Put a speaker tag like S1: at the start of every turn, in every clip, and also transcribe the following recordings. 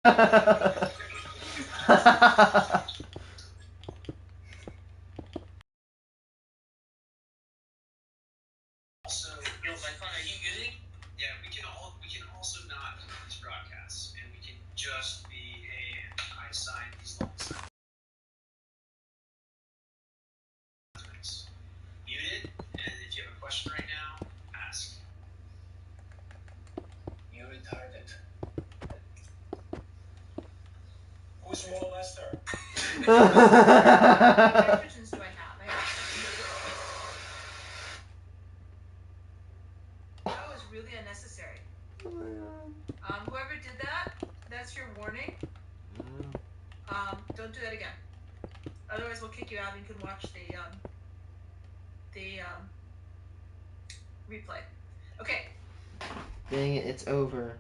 S1: Also, yo, my phone, are you muted? Yeah, we can also not do these broadcasts, and we can just be I sign these long signs. Muted, and if you have a question right now, ask. You retarded. Who's more Lester?
S2: Nitrogens do I have? That was really unnecessary. Whoever did that, that's your warning. Don't do that again. Otherwise, we'll kick you out and you can watch the replay. Okay.
S3: Dang it, it's over.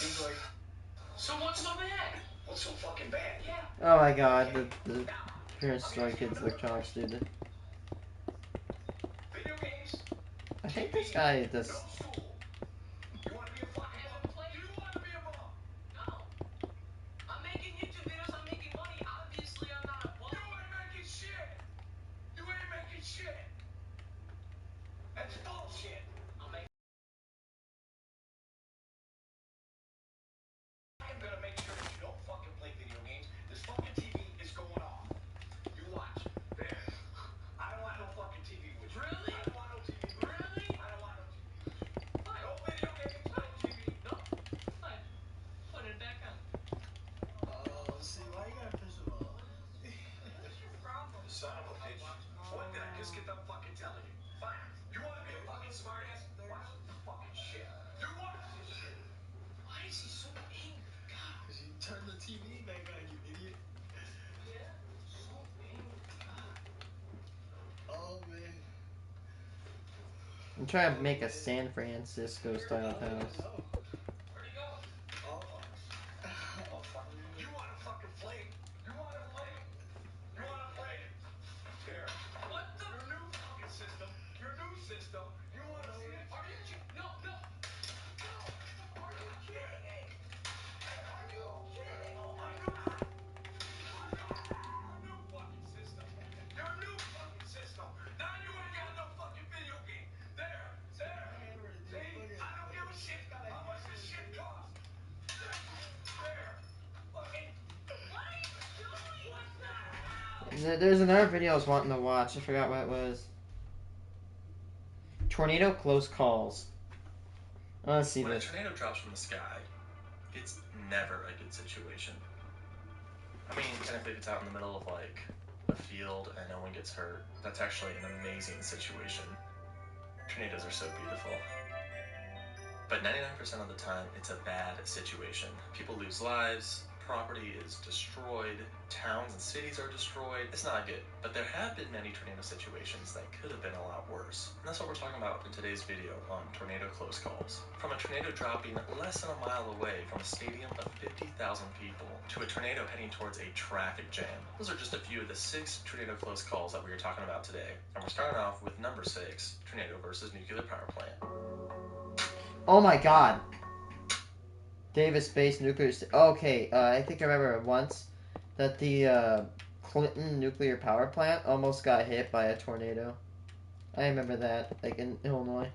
S1: He's like, so what's so bad? What's so fucking bad? Yeah.
S3: Oh my god, the Parents Story Kids Electronics dude.
S1: Video games.
S3: I think this guy does.
S1: No school. You want to be a fucking bum? Do you want to be a bum? No. I'm making YouTube videos. I'm making money. Obviously, I'm not a bum. You ain't making shit. You ain't making shit. That's bullshit. I'm gonna make sure that you don't fucking play video games. This fucking TV is going off. You watch. There. I don't want no fucking TV with you. Really? I don't want no TV. Really? I don't want no TV. Fine. No video games, no TV. No. Fine. Put it back on. Oh, see, why you gotta piss him off?
S2: What's your problem?
S1: Son of a bitch. What did I just get done fucking telling you? Fine. You wanna be a fucking smartass? Watch this fucking shit. You watch this shit. Why is he so angry? God.
S4: Because you turned the TV back on, you idiot.
S1: Yeah? So angry. God.
S4: Oh, man.
S3: I'm trying to make a San Francisco style house.
S1: Where'd he go? Oh. Oh, fuck. You wanna fucking play? You wanna play? You wanna play? Here. What the? Your new fucking system. Your new system. You wanna see it? Are you kidding? No, no. No. Are you kidding me? Are you kidding? Oh my God. Your new fucking system. Your new fucking system. Now you ain't got no fucking video game. There. There. See? I don't give a shit how much this shit costs. There. Fucking. What are you doing? What's that?
S3: There's another video I was wanting to watch. I forgot what it was. Tornado Close Calls. Let's see
S5: When
S3: this.
S5: a tornado drops from the sky, it's never a good situation. I mean, technically, if it's out in the middle of like a field and no one gets hurt, that's actually an amazing situation. Tornadoes are so beautiful. But 99% of the time, it's a bad situation. People lose lives, property is destroyed, towns and cities are destroyed. It's not good. But there have been many tornado situations that could have been a lot worse. And that's what we're talking about in today's video on Tornado Close Calls. From a tornado dropping less than a mile away from a stadium of 50,000 people to a tornado heading towards a traffic jam. Those are just a few of the 6 tornado close calls that we are talking about today. And we're starting off with number 6, tornado versus nuclear power plant.
S3: Oh my god. Davis Base Nuclear... Okay, I think I remember once that the Clinton nuclear power plant almost got hit by a tornado. I remember that, like in Illinois.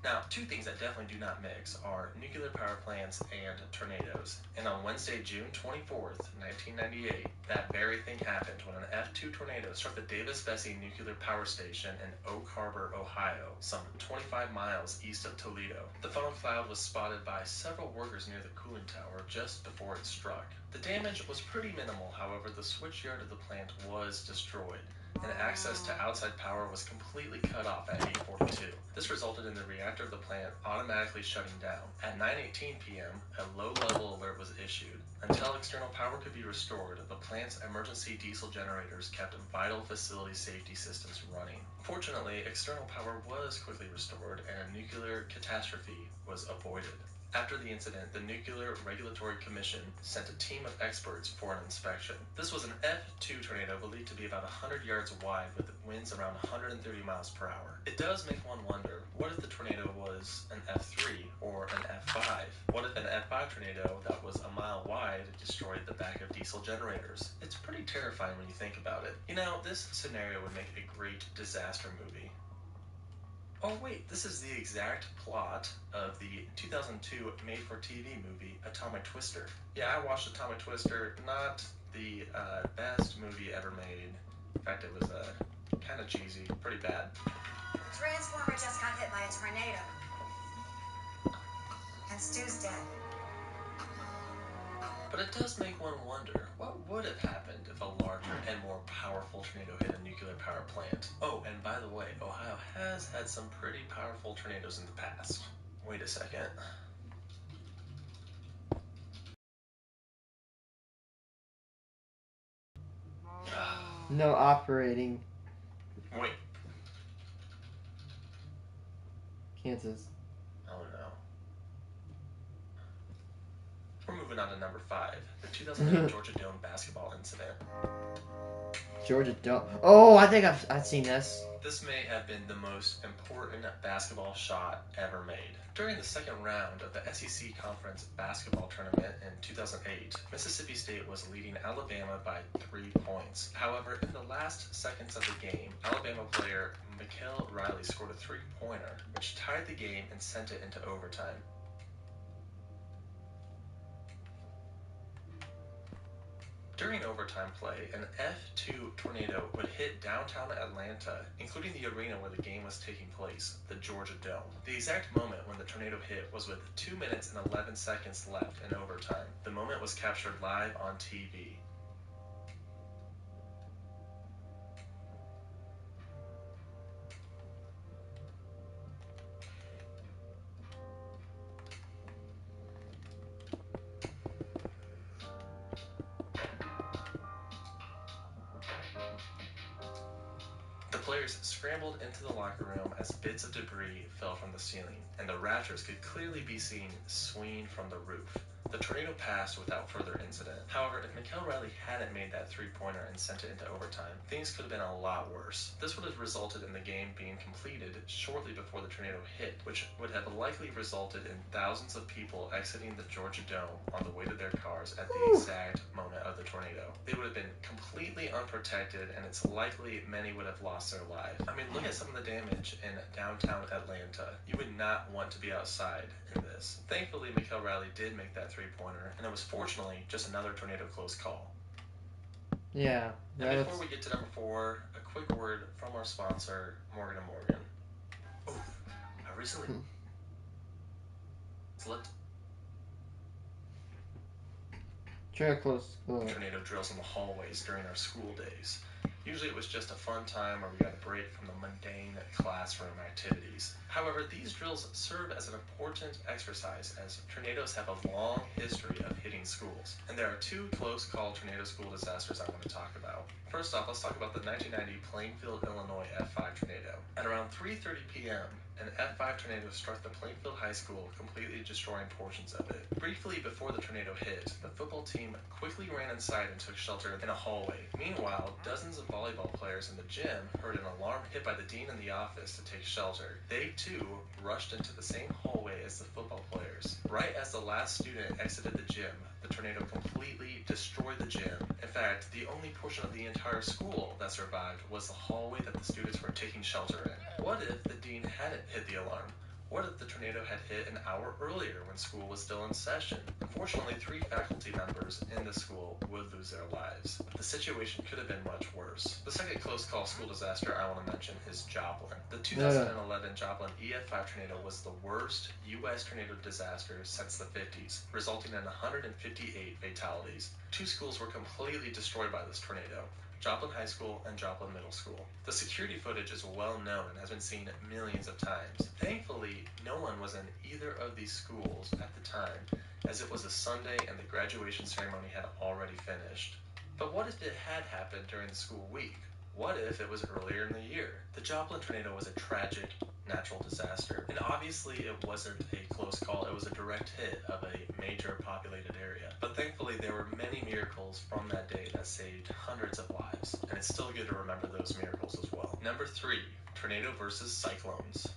S5: Now, 2 things that definitely do not mix are nuclear power plants and tornadoes. And on Wednesday, June 24th, 1998, that very thing happened when an F2 tornado struck the Davis-Besse Nuclear Power Station in Oak Harbor, Ohio, some 25 miles east of Toledo. The funnel cloud was spotted by several workers near the cooling tower just before it struck. The damage was pretty minimal, however, the switchyard of the plant was destroyed. and access to outside power was completely cut off at 8:42. This resulted in the reactor of the plant automatically shutting down. At 9:18 p.m., a low-level alert was issued. Until external power could be restored, the plant's emergency diesel generators kept vital facility safety systems running. Fortunately, external power was quickly restored and a nuclear catastrophe was avoided. After the incident, the Nuclear Regulatory Commission sent a team of experts for an inspection. This was an F2 tornado believed to be about 100 yards wide with winds around 130 miles per hour. It does make one wonder, what if the tornado was an F3 or an F5? What if an F5 tornado that was a mile wide destroyed the back of diesel generators? It's pretty terrifying when you think about it. You know, this scenario would make a great disaster movie. Oh wait, this is the exact plot of the 2002 made-for-TV movie Atomic Twister. Yeah, I watched Atomic Twister, not the best movie ever made. In fact, it was kind of cheesy, pretty bad.
S6: The transformer just got hit by a tornado. And Stu's dead.
S5: But it does make one wonder, what would have happened if a larger and more powerful tornado hit a nuclear power plant? Oh, and by the way, Ohio has had some pretty powerful tornadoes in the past. Wait a second.
S3: No operating.
S5: Wait.
S3: Kansas.
S5: Oh no. We're moving on to number 5, the 2008 Georgia Dome basketball incident.
S3: Georgia Dome. Oh, I think I've seen this.
S5: This may have been the most important basketball shot ever made. During the second round of the SEC Conference basketball tournament in 2008, Mississippi State was leading Alabama by 3 points. However, in the last seconds of the game, Alabama player Mikel Riley scored a 3-pointer, which tied the game and sent it into overtime. During overtime play, an F2 tornado would hit downtown Atlanta, including the arena where the game was taking place, the Georgia Dome. The exact moment when the tornado hit was with 2 minutes and 11 seconds left in overtime. The moment was captured live on TV. The players scrambled into the locker room as bits of debris fell from the ceiling, and the rafters could clearly be seen swinging from the roof. The tornado passed without further incident. However, if Mikel Riley hadn't made that 3-pointer and sent it into overtime, things could have been a lot worse. This would have resulted in the game being completed shortly before the tornado hit, which would have likely resulted in thousands of people exiting the Georgia Dome on the way to their cars at the exact moment of the tornado. They would have been completely unprotected, and it's likely many would have lost their lives. I mean, look at some of the damage in downtown Atlanta. You would not want to be outside in this. Thankfully, Mikel Riley did make that 3-pointer, and it was fortunately just another tornado close call.
S3: Yeah.
S5: And before we get to number 4, a quick word from our sponsor, Morgan & Morgan. Oh, I recently slipped
S3: close.
S5: tornado drills in the hallways during our school days. Usually it was just a fun time where we got a break from the mundane classroom activities. However, these drills serve as an important exercise as tornadoes have a long history of hitting schools. And there are 2 close-call tornado school disasters I want to talk about. First off, let's talk about the 1990 Plainfield, Illinois F5 tornado. At around 3:30 p.m., an F5 tornado struck the Plainfield High School, completely destroying portions of it. Briefly before the tornado hit, the football team quickly ran inside and took shelter in a hallway. Meanwhile, dozens of volleyball players in the gym heard an alarm hit by the dean in the office to take shelter. They, too, rushed into the same hallway as the football players. Right as the last student exited the gym, the tornado completely destroyed the gym. In fact, the only portion of the entire school that survived was the hallway that the students were taking shelter in. What if the dean hadn't hit the alarm? What if the tornado had hit an hour earlier when school was still in session? Unfortunately, 3 faculty members in the school would lose their lives. The situation could have been much worse. The second close-call school disaster I want to mention is Joplin. The 2011 Joplin EF5 tornado was the worst U.S. tornado disaster since the 50s, resulting in 158 fatalities. 2 schools were completely destroyed by this tornado. Joplin High School and Joplin Middle School. The security footage is well known and has been seen millions of times. Thankfully, no one was in either of these schools at the time, as it was a Sunday and the graduation ceremony had already finished. But what if it had happened during the school week? What if it was earlier in the year? The Joplin tornado was a tragic natural disaster, and obviously it wasn't a close call. It was a direct hit of a major populated area. But thankfully there were many miracles from that day that saved hundreds of lives, and it's still good to remember those miracles as well. Number 3, tornado versus cyclones.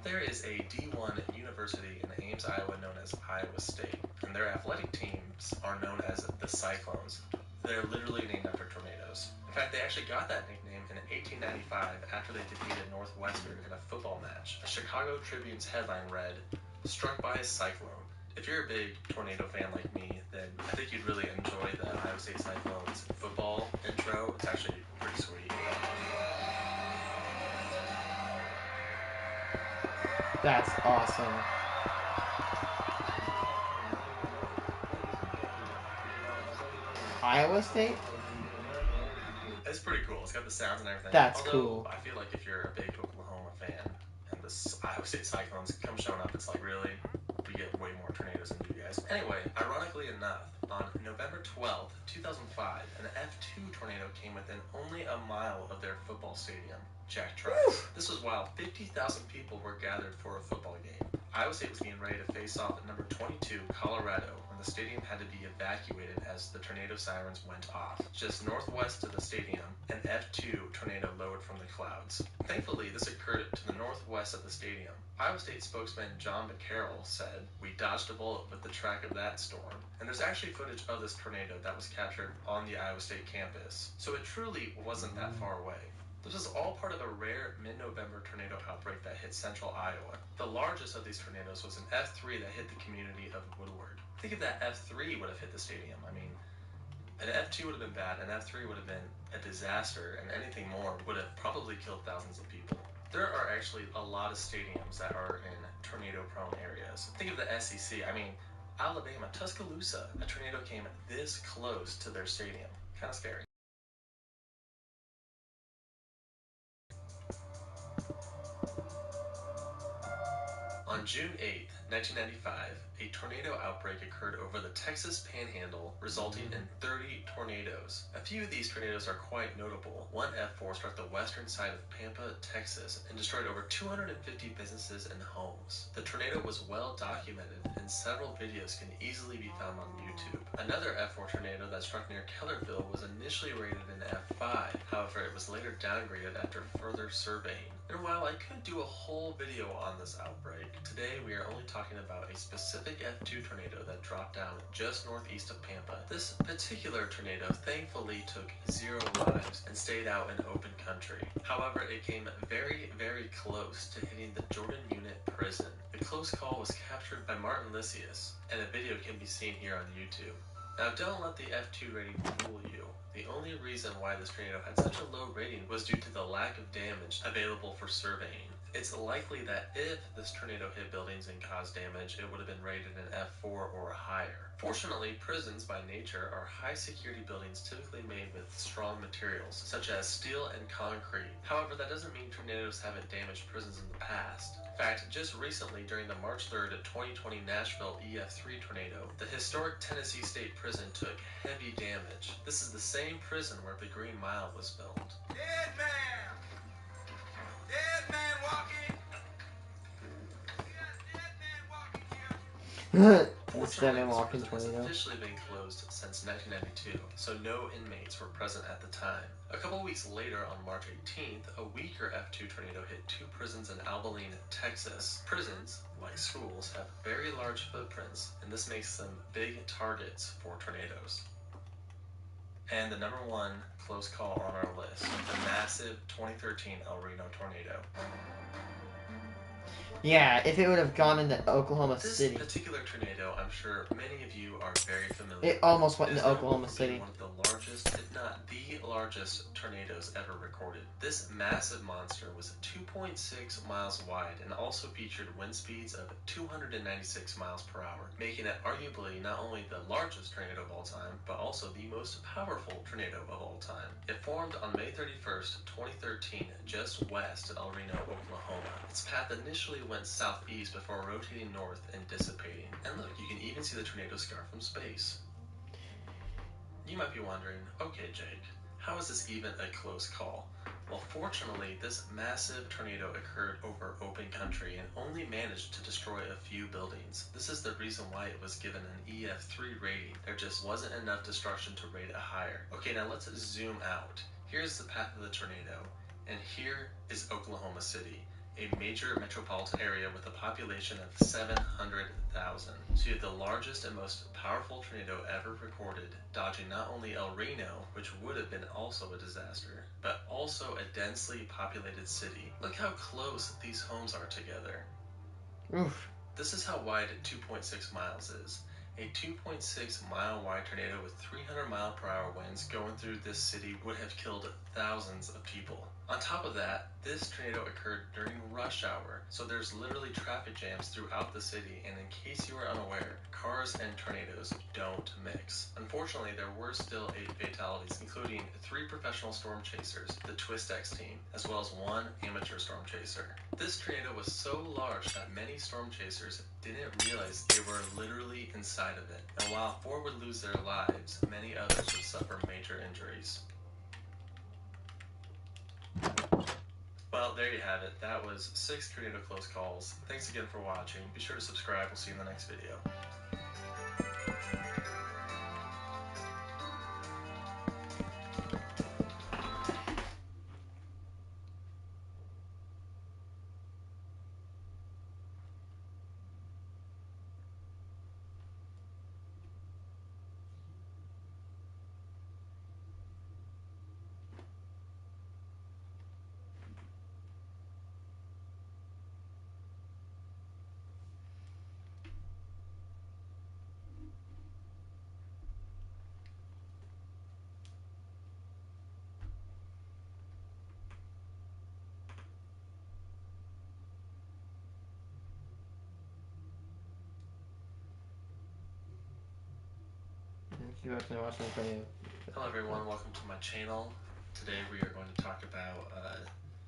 S5: There is a D1 university in Ames, Iowa known as Iowa State, and their athletic teams are known as the Cyclones. They're literally named after tornadoes. In fact, they actually got that nickname in 1895 after they defeated Northwestern in a football match. A Chicago Tribune's headline read, "Struck by a cyclone." If you're a big tornado fan like me, then I think you'd really enjoy the Iowa State Cyclones football intro. It's actually pretty sweet.
S3: That's awesome. Iowa State?
S5: It's pretty cool. It's got the sounds and everything.
S3: That's
S5: Although,
S3: cool.
S5: I feel like if you're a big Oklahoma fan and the Iowa State Cyclones come showing up, it's like, really? We get way more tornadoes than you guys. Anyway, ironically enough, on November 12th, 2005, an F2 tornado came within only a mile of their football stadium, Jack Trice. This was while 50,000 people were gathered for a football game. Iowa State was getting ready to face off at number 22, Colorado, when the stadium had to be evacuated as the tornado sirens went off. Just northwest of the stadium, an F2 tornado lowered from the clouds. Thankfully, this occurred to the northwest of the stadium. Iowa State spokesman John McCarroll said, "We dodged a bullet with the track of that storm." And there's actually footage of this tornado that was captured on the Iowa State campus, so it truly wasn't that far away. This was all part of a rare mid-November tornado outbreak that hit central Iowa. The largest of these tornadoes was an F3 that hit the community of Woodward. Think if that F3 would have hit the stadium. I mean, an F2 would have been bad, an F3 would have been a disaster, and anything more would have probably killed thousands of people. There are actually a lot of stadiums that are in tornado-prone areas. Think of the SEC. I mean, Alabama, Tuscaloosa, a tornado came this close to their stadium. Kind of scary. On June 8, 1995, a tornado outbreak occurred over the Texas Panhandle, resulting in 30 tornadoes. A few of these tornadoes are quite notable. One F4 struck the western side of Pampa, Texas, and destroyed over 250 businesses and homes. The tornado was well documented, and several videos can easily be found on YouTube. Another F4 tornado that struck near Kellerville was initially rated an F5, however it was later downgraded after further surveying. And while I could do a whole video on this outbreak, today we are only talking about a specific F2 tornado that dropped down just northeast of Pampa. This particular tornado thankfully took 0 lives and stayed out in open country. However, it came very, very close to hitting the Jordan Unit prison. The close call was captured by Martin Lysius, and a video can be seen here on YouTube. Now, don't let the F2 rating fool you. The only reason why this tornado had such a low rating was due to the lack of damage available for surveying. It's likely that if this tornado hit buildings and caused damage, it would have been rated an F4 or higher. Fortunately, prisons by nature are high security buildings typically made with strong materials, such as steel and concrete. However, that doesn't mean tornadoes haven't damaged prisons in the past. In fact, just recently during the March 3rd, 2020 Nashville EF3 tornado, the historic Tennessee State Prison took heavy damage. This is the same prison where the Green Mile was filmed.
S1: Dead man! Dead man walking! We got a dead man walking here!
S3: The Stedman
S5: This
S3: walking
S5: prison has
S3: tornado.
S5: officially been closed since 1992, so no inmates were present at the time. A couple weeks later, on March 18th, a weaker F2 tornado hit 2 prisons in Abilene, Texas. Prisons, like schools, have very large footprints, and this makes them big targets for tornadoes. And the number 1 close call on our list, the massive 2013 El Reno tornado.
S3: Yeah, if it would have gone into Oklahoma
S5: This
S3: City.
S5: particular tornado, I'm sure many of you are very familiar
S3: It almost went
S5: with.
S3: into
S5: It is notable
S3: Oklahoma
S5: for being
S3: City.
S5: one of the largest largest, if not the largest, tornadoes ever recorded. This massive monster was 2.6 miles wide and also featured wind speeds of 296 miles per hour, making it arguably not only the largest tornado of all time, but also the most powerful tornado of all time. It formed on May 31st, 2013, just west of El Reno, Oklahoma. Its path initially went southeast before rotating north and dissipating. And look, you can even see the tornado scar from space. You might be wondering, okay Jake, how is this even a close call? Well, fortunately, this massive tornado occurred over open country and only managed to destroy a few buildings. This is the reason why it was given an EF3 rating. There just wasn't enough destruction to rate it higher. Okay, now let's zoom out. Here's the path of the tornado, and here is Oklahoma City, a major metropolitan area with a population of 700,000. So you have the largest and most powerful tornado ever recorded, dodging not only El Reno, which would have been also a disaster, but also a densely populated city. Look how close these homes are together.
S3: Oof.
S5: This is how wide 2.6 miles is. A 2.6 mile wide tornado with 300 mile per hour winds going through this city would have killed thousands of people. On top of that, this tornado occurred during rush hour, so there's literally traffic jams throughout the city, and in case you are unaware, cars and tornadoes don't mix. Unfortunately, there were still 8 fatalities, including 3 professional storm chasers, the Twistex team, as well as 1 amateur storm chaser. This tornado was so large that many storm chasers didn't realize they were literally inside of it, and while 4 would lose their lives, many others would suffer major injuries. Well, there you have it. That was 6 tornado close calls. Thanks again for watching. Be sure to subscribe. We'll see you in the next video.
S3: You actually watching the video.
S5: Hello everyone, welcome to my channel. Today we are going to talk about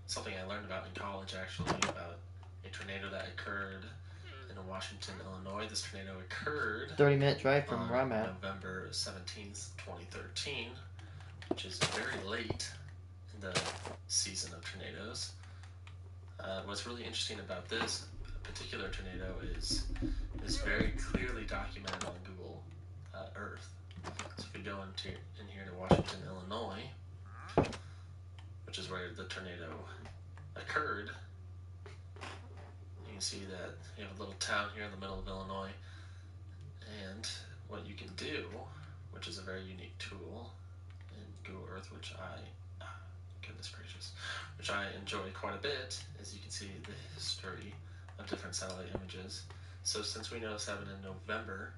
S5: something I learned about in college actually, about a tornado that occurred in Washington, Illinois. This tornado occurred
S3: 30-minute drive from where I'm at.
S5: November 17th, 2013, which is very late in the season of tornadoes. What's really interesting about this particular tornado is very clearly documented on Google Earth. So if we go in here to Washington, Illinois, which is where the tornado occurred, you can see that you have a little town here in the middle of Illinois. And what you can do, which is a very unique tool in Google Earth, which goodness gracious, which I enjoy quite a bit, is you can see the history of different satellite images. So since we know this happened in November,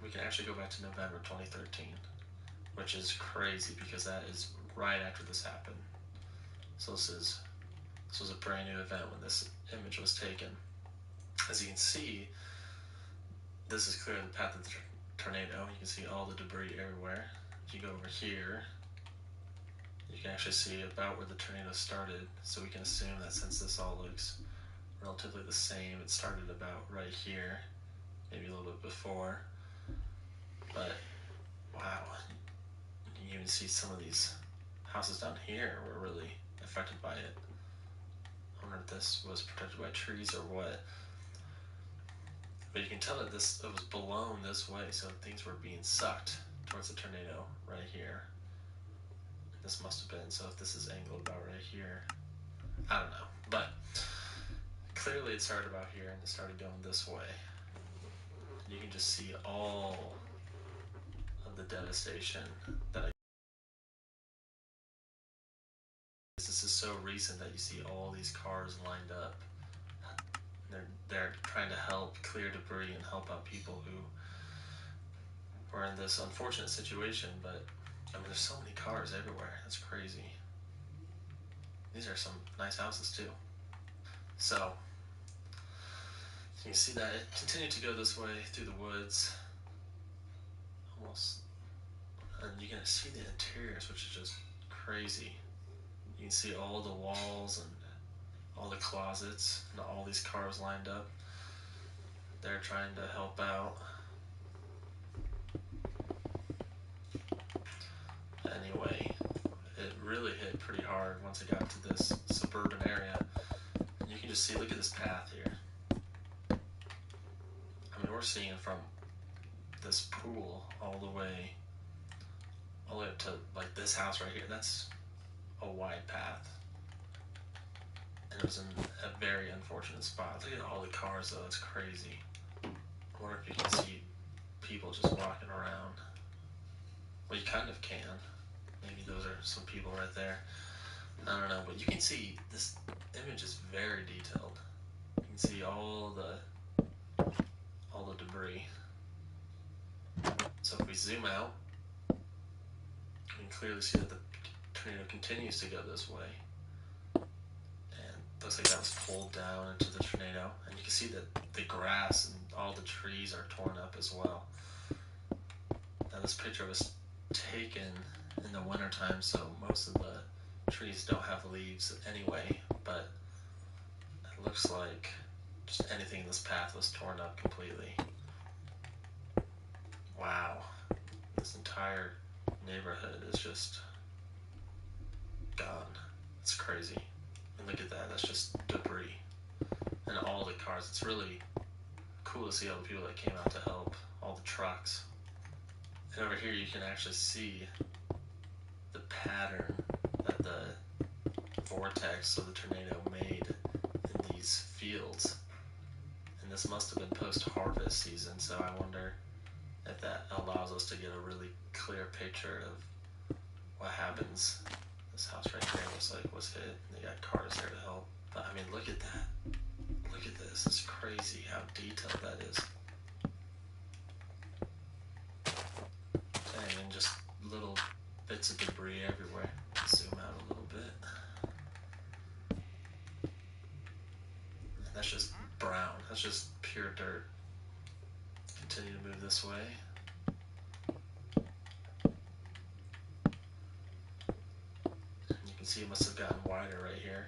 S5: we can actually go back to November 2013, which is crazy because that is right after this happened. So this was a brand new event when this image was taken. As you can see, this is clearly the path of the tornado. You can see all the debris everywhere. If you go over here, you can actually see about where the tornado started. So we can assume that since this all looks relatively the same, it started about right here, maybe a little bit before. But wow, you can even see some of these houses down here were really affected by it. I wonder if this was protected by trees or what. But you can tell that it was blown this way, so things were being sucked towards the tornado right here. This must have been, so if this is angled about right here, I don't know. But clearly it started about here and it started going this way. And you can just see all of the devastation that this is so recent that you see all these cars lined up. They're trying to help clear debris and help out people who we're in this unfortunate situation, but I mean, there's so many cars everywhere. That's crazy. These are some nice houses too. So you can see that it continued to go this way through the woods, almost, and you can see the interiors, which is just crazy. You can see all the walls and all the closets and all these cars lined up. They're trying to help out. Anyway, it really hit pretty hard once it got to this suburban area. And you can just see, look at this path here. I mean, we're seeing from this pool all the way up to like this house right here. That's a wide path. And it was in a very unfortunate spot. Look at all the cars though, it's crazy. I wonder if you can see people just walking around. Well, you kind of can. Maybe those are some people right there. I don't know, but you can see this image is very detailed. You can see all the debris. So if we zoom out, you can clearly see that the tornado continues to go this way. And looks like that was pulled down into the tornado. And you can see that the grass and all the trees are torn up as well. Now this picture was taken in the wintertime, so most of the trees don't have leaves anyway, but it looks like just anything in this path was torn up completely. Wow. This entire neighborhood is just gone. It's crazy. And look at that, that's just debris. And all the cars, it's really cool to see all the people that came out to help, all the trucks. And over here you can actually see the pattern that the vortex of the tornado made in these fields. And this must have been post-harvest season, so I wonder if that allows us to get a really clear picture of what happens. This house right here looks like was hit, and they got cars there to help. But I mean, look at that. Look at this. It's crazy how detailed that is. Dang, and just little bits of debris everywhere. Zoom out a little bit. And that's just brown. That's just pure dirt. Continue to move this way. And you can see it must have gotten wider right here.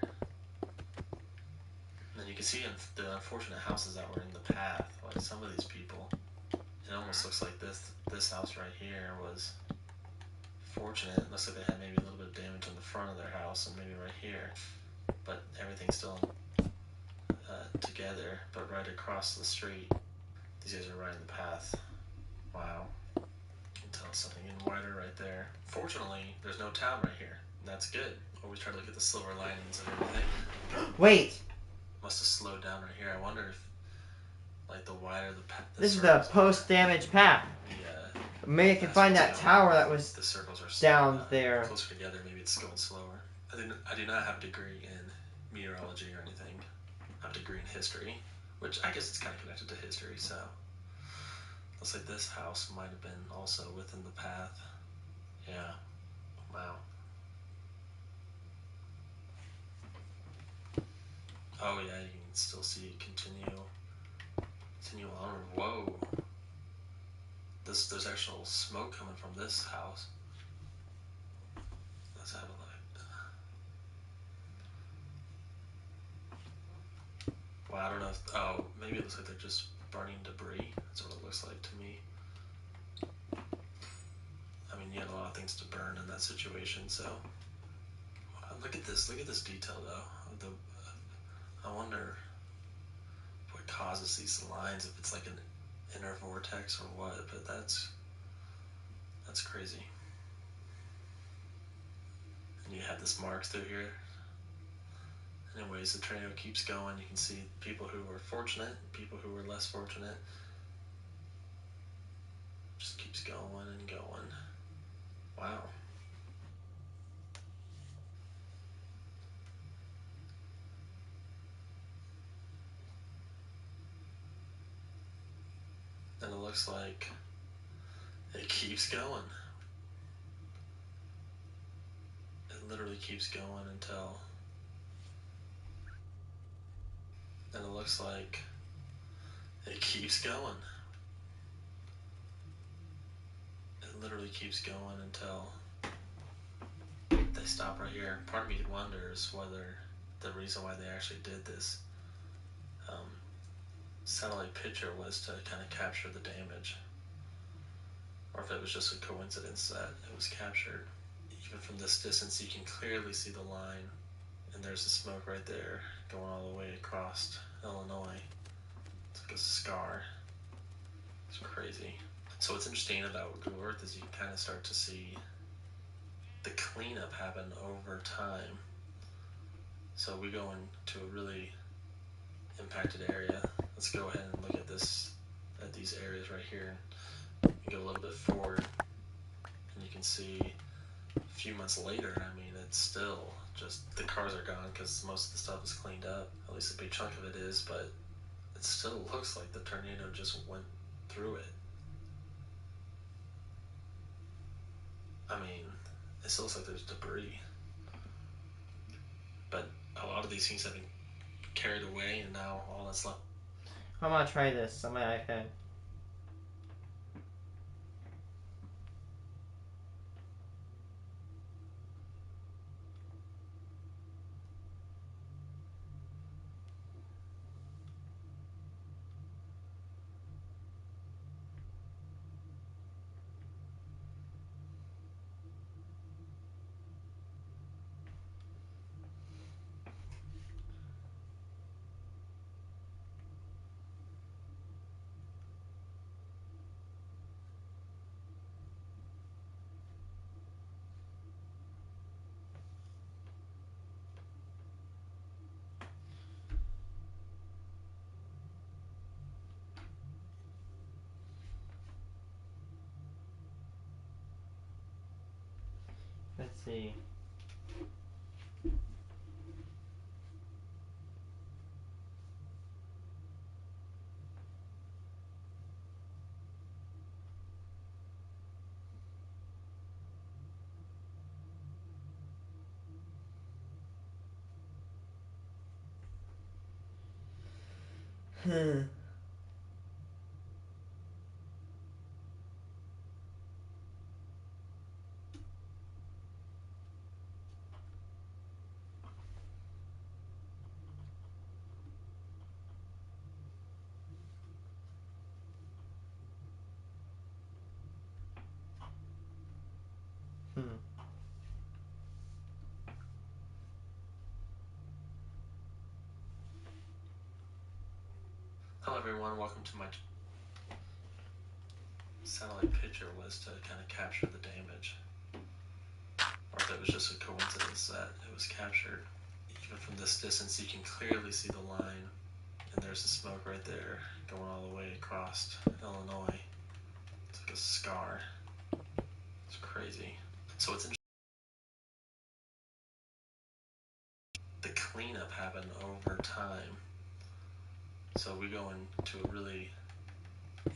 S5: And then you can see the unfortunate houses that were in the path. Like some of these people, it almost looks like this house right here was fortunate. It looks like they had maybe a little bit of damage on the front of their house and maybe right here, but everything's still together. But right across the street, these guys are right in the path. Wow. You can tell it's something in wider right there. Fortunately, there's no town right here. And that's good. Always try to look at the silver linings and everything.
S3: Wait!
S5: Must have slowed down right here. I wonder if, like, the wider the path.
S3: This is the post-damage path. Maybe I can find that tower that was
S5: the circles are
S3: down there.
S5: Closer together. Maybe it's going slower. I do not have a degree in meteorology or anything. I have a degree in history, which I guess it's kind of connected to history. So looks like this house might have been also within the path. Yeah. Wow. Oh yeah, you can still see it continue on. Whoa. There's actual smoke coming from this house. Let's have a look. Well, I don't know if, oh, maybe it looks like they're just burning debris. That's what it looks like to me. I mean, you had a lot of things to burn in that situation, so. Look at this detail though. I wonder what causes these lines, if it's like an inner vortex or what, but that's crazy. And you have this marks through here. Anyways, the tornado keeps going. You can see people who were fortunate, people who were less fortunate. Just keeps going and going. Wow. And it looks like It keeps going. It literally keeps going until... And it looks like it keeps going. It literally keeps going until they stop right here. Part of me wonders whether the reason why they actually did this satellite picture was to kind of capture the damage, or if it was just a coincidence that it was captured. Even from this distance, you can clearly see the line, and there's the smoke right there going all the way across Illinois. It's like a scar. It's crazy. So what's interesting about Google Earth is you can kind of start to see the cleanup happen over time. So we go into a really impacted area. Let's go ahead and look at these areas right here. You can go a little bit forward, and you can see a few months later, I mean, it's still just, the cars are gone because most of the stuff is cleaned up. At least a big chunk of it is, but it still looks like the tornado just went through it. I mean, it still looks like there's debris. But a lot of these things have been carried away, and now all that's left.
S3: I'm gonna try this on my iPad. Let's see.
S5: Hello everyone, welcome to my satellite picture was to kind of capture the damage, or if it was just a coincidence that it was captured. Even from this distance, you can clearly see the line, and there's the smoke right there going all the way across Illinois. It's like a scar. It's crazy. So it's interesting. The cleanup happened over time. So we go into a really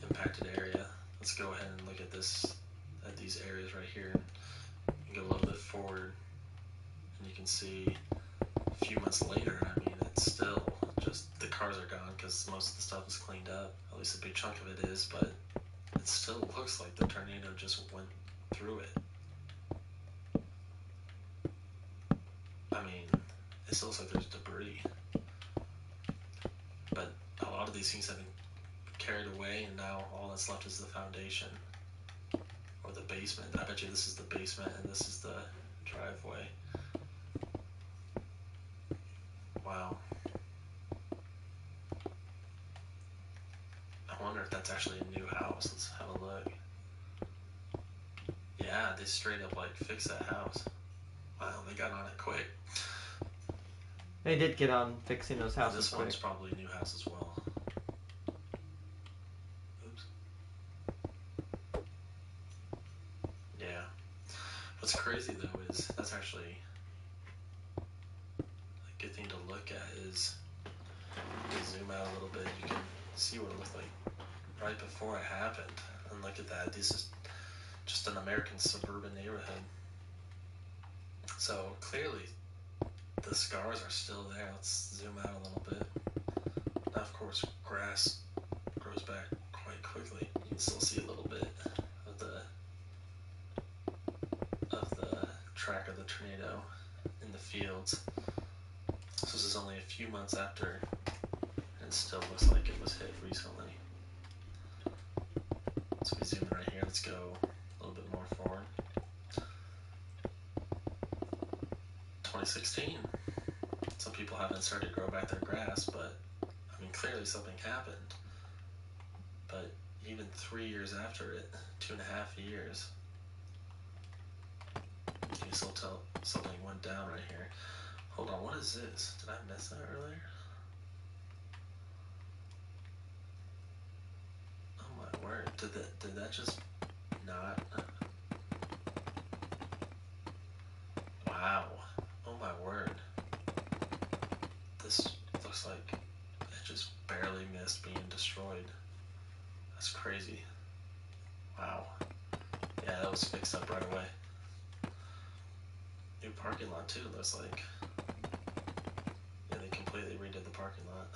S5: impacted area. Let's go ahead and look at these areas right here. You can go a little bit forward, and you can see a few months later, I mean, it's still just, the cars are gone because most of the stuff is cleaned up. At least a big chunk of it is, but it still looks like the tornado just went through it. I mean, it still looks like there's debris. But a lot of these things have been carried away, and now all that's left is the foundation, or the basement. I bet you this is the basement and this is the driveway. Wow. I wonder if that's actually a new house. Let's have a look. Yeah, they straight up like fixed that house. Wow, they got on it quick.
S3: They did get on fixing those houses
S5: This
S3: quick.
S5: one's probably a new house as well. Oops. Yeah. What's crazy though is that's actually a good thing to look at is you zoom out a little bit, you can see what it looked like right before it happened. And look at that. just an American suburban neighborhood. So clearly, the scars are still there. Let's zoom out a little bit. Now, of course, grass grows back quite quickly. You can still see a little bit of the track of the tornado in the fields. This is only a few months after, and it still looks like it was hit recently. So we zoom in right here. Let's go a little bit more forward. 2016. Some people haven't started to grow back their grass, but I mean, clearly something happened. But even 3 years after it, 2.5 years, you can still tell something went down right here. Hold on, what is this? Did I miss that earlier? Oh my word, did that just not? Wow, oh my word. This looks like it just barely missed being destroyed. That's crazy. Wow. Yeah, that was fixed up right away. New parking lot too, looks like. Yeah, they completely redid the parking lot.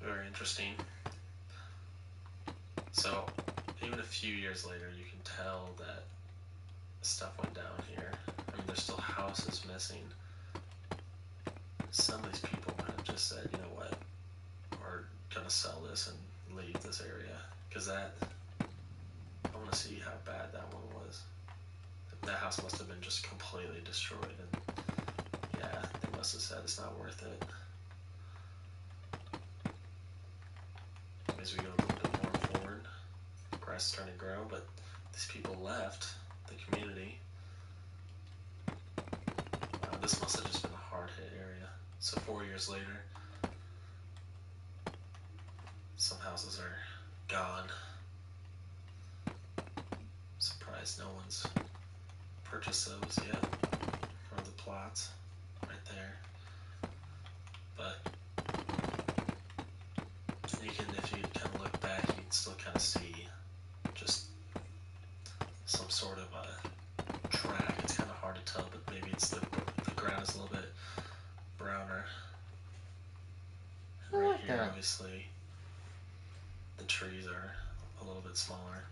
S5: Very interesting. So, even a few years later, you can tell that stuff went down here. I mean, there's still houses missing. Some of these people might have just said, you know what, we're gonna sell this and leave this area. Because that, I want to see how bad that one was. That house must have been just completely destroyed, and yeah, they must have said it's not worth it. As we go a little bit more forward, grass is starting to grow, but these people left the community. Wow, this must have just been a hard hit area. So 4 years later, some houses are gone. Surprised no one's purchased those yet, or the plots right there. But you can, if you kind of look back, you can still kind of see just some sort of a track. It's kind of hard to tell, but maybe it's the ground is a little bit browner. And right here, obviously, the trees are a little bit smaller.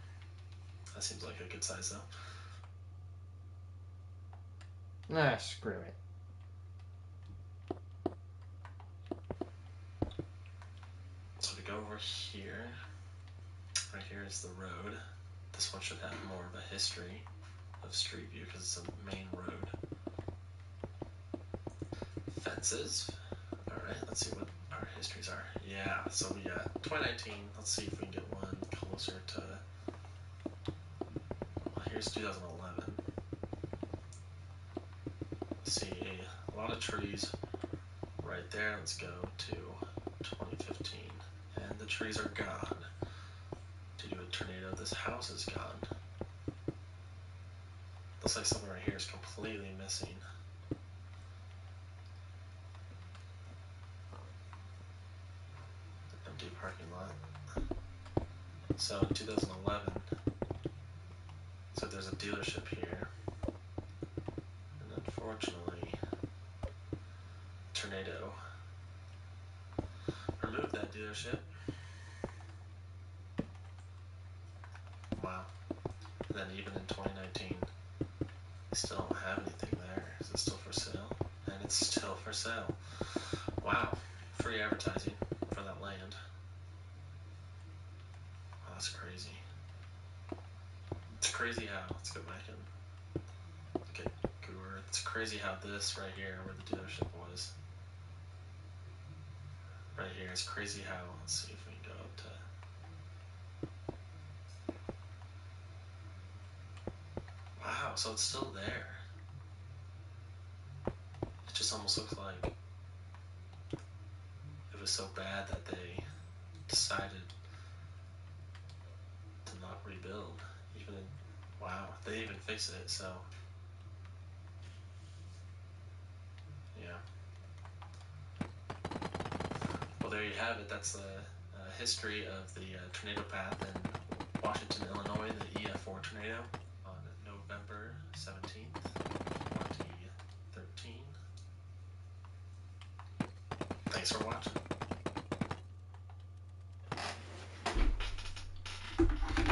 S5: That seems like a good size, though.
S3: Nah, screw it.
S5: So to go over here, right here is the road. This one should have more of a history of Street View because it's a main road. Fences. Alright, let's see what our histories are. Yeah, so we got 2019. Let's see if we can get one closer to... Well, here's 2011. See, a lot of trees right there. Let's go to 2015. And the trees are gone. Due to a tornado, this house is gone. Looks like something right here is completely missing. Empty parking lot. So in 2011, so there's a dealership here. And unfortunately, tornado removed that dealership. Wow. And then even in 2019, we still don't have anything there. Is it still for sale? And it's still for sale. Wow. Free advertising for that land. Wow, that's crazy. It's crazy how, let's go back and look at Google Earth. It's crazy how this right here, where the dealership was, right here, it's crazy how, let's see if we can go up to, wow, so it's still there. It just almost looks like it was so bad that they decided to not rebuild. Even in, wow, they even fixed it, so yeah. Well, there you have it. That's the history of the tornado path in Washington, Illinois, the EF4 tornado on November 17th, 2013. Thanks for watching.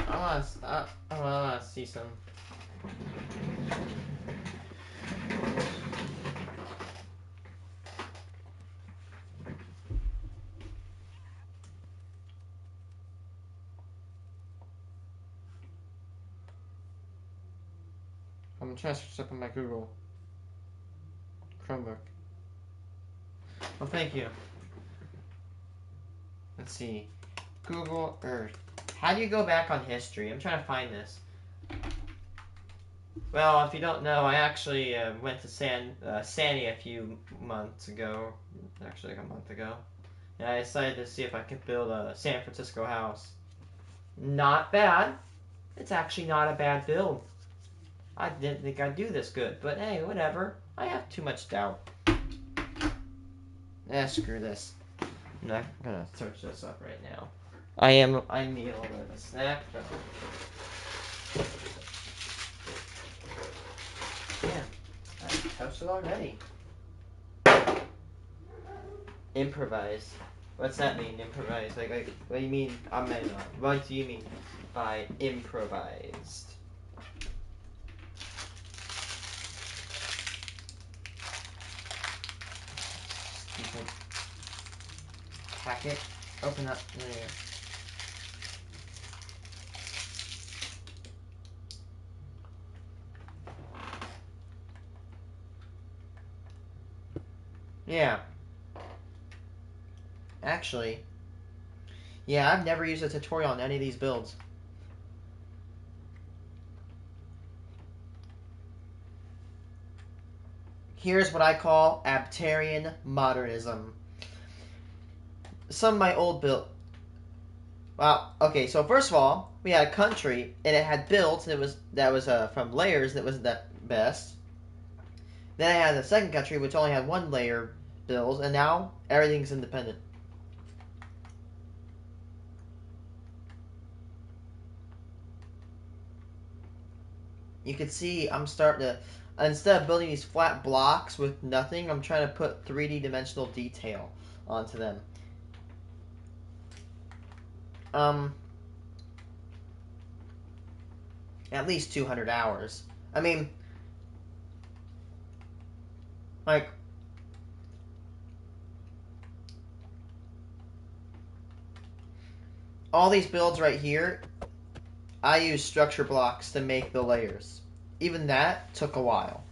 S3: I wanna see some. I'm trying to search up on my Google Chromebook. Well, thank you. Let's see. Google Earth. How do you go back on history? I'm trying to find this. Well, if you don't know, I actually went to Sandy a few months ago. Actually, like a month ago. And I decided to see if I could build a San Francisco house. Not bad. It's actually not a bad build. I didn't think I'd do this good, but hey, whatever. I have too much doubt. Screw this. I'm not gonna search this up right now. I need a little bit of a snack, though. Yeah, I toasted already. Improvise. What's that mean, improvise? Like, what do you mean? What do you mean by improvised? Stupid packet. Open up. There. Yeah. Actually, yeah, I've never used a tutorial on any of these builds. Here's what I call Abtarian modernism. Some of my old build. Well, okay, so first of all, we had a country, and it had builds that was from layers that wasn't that best. Then I had the second country, which only had one layer builds, and now everything's independent. You can see I'm starting to, instead of building these flat blocks with nothing, I'm trying to put 3D dimensional detail onto them. At least 200 hours. I mean, like, all these builds right here, I use structure blocks to make the layers. Even that took a while.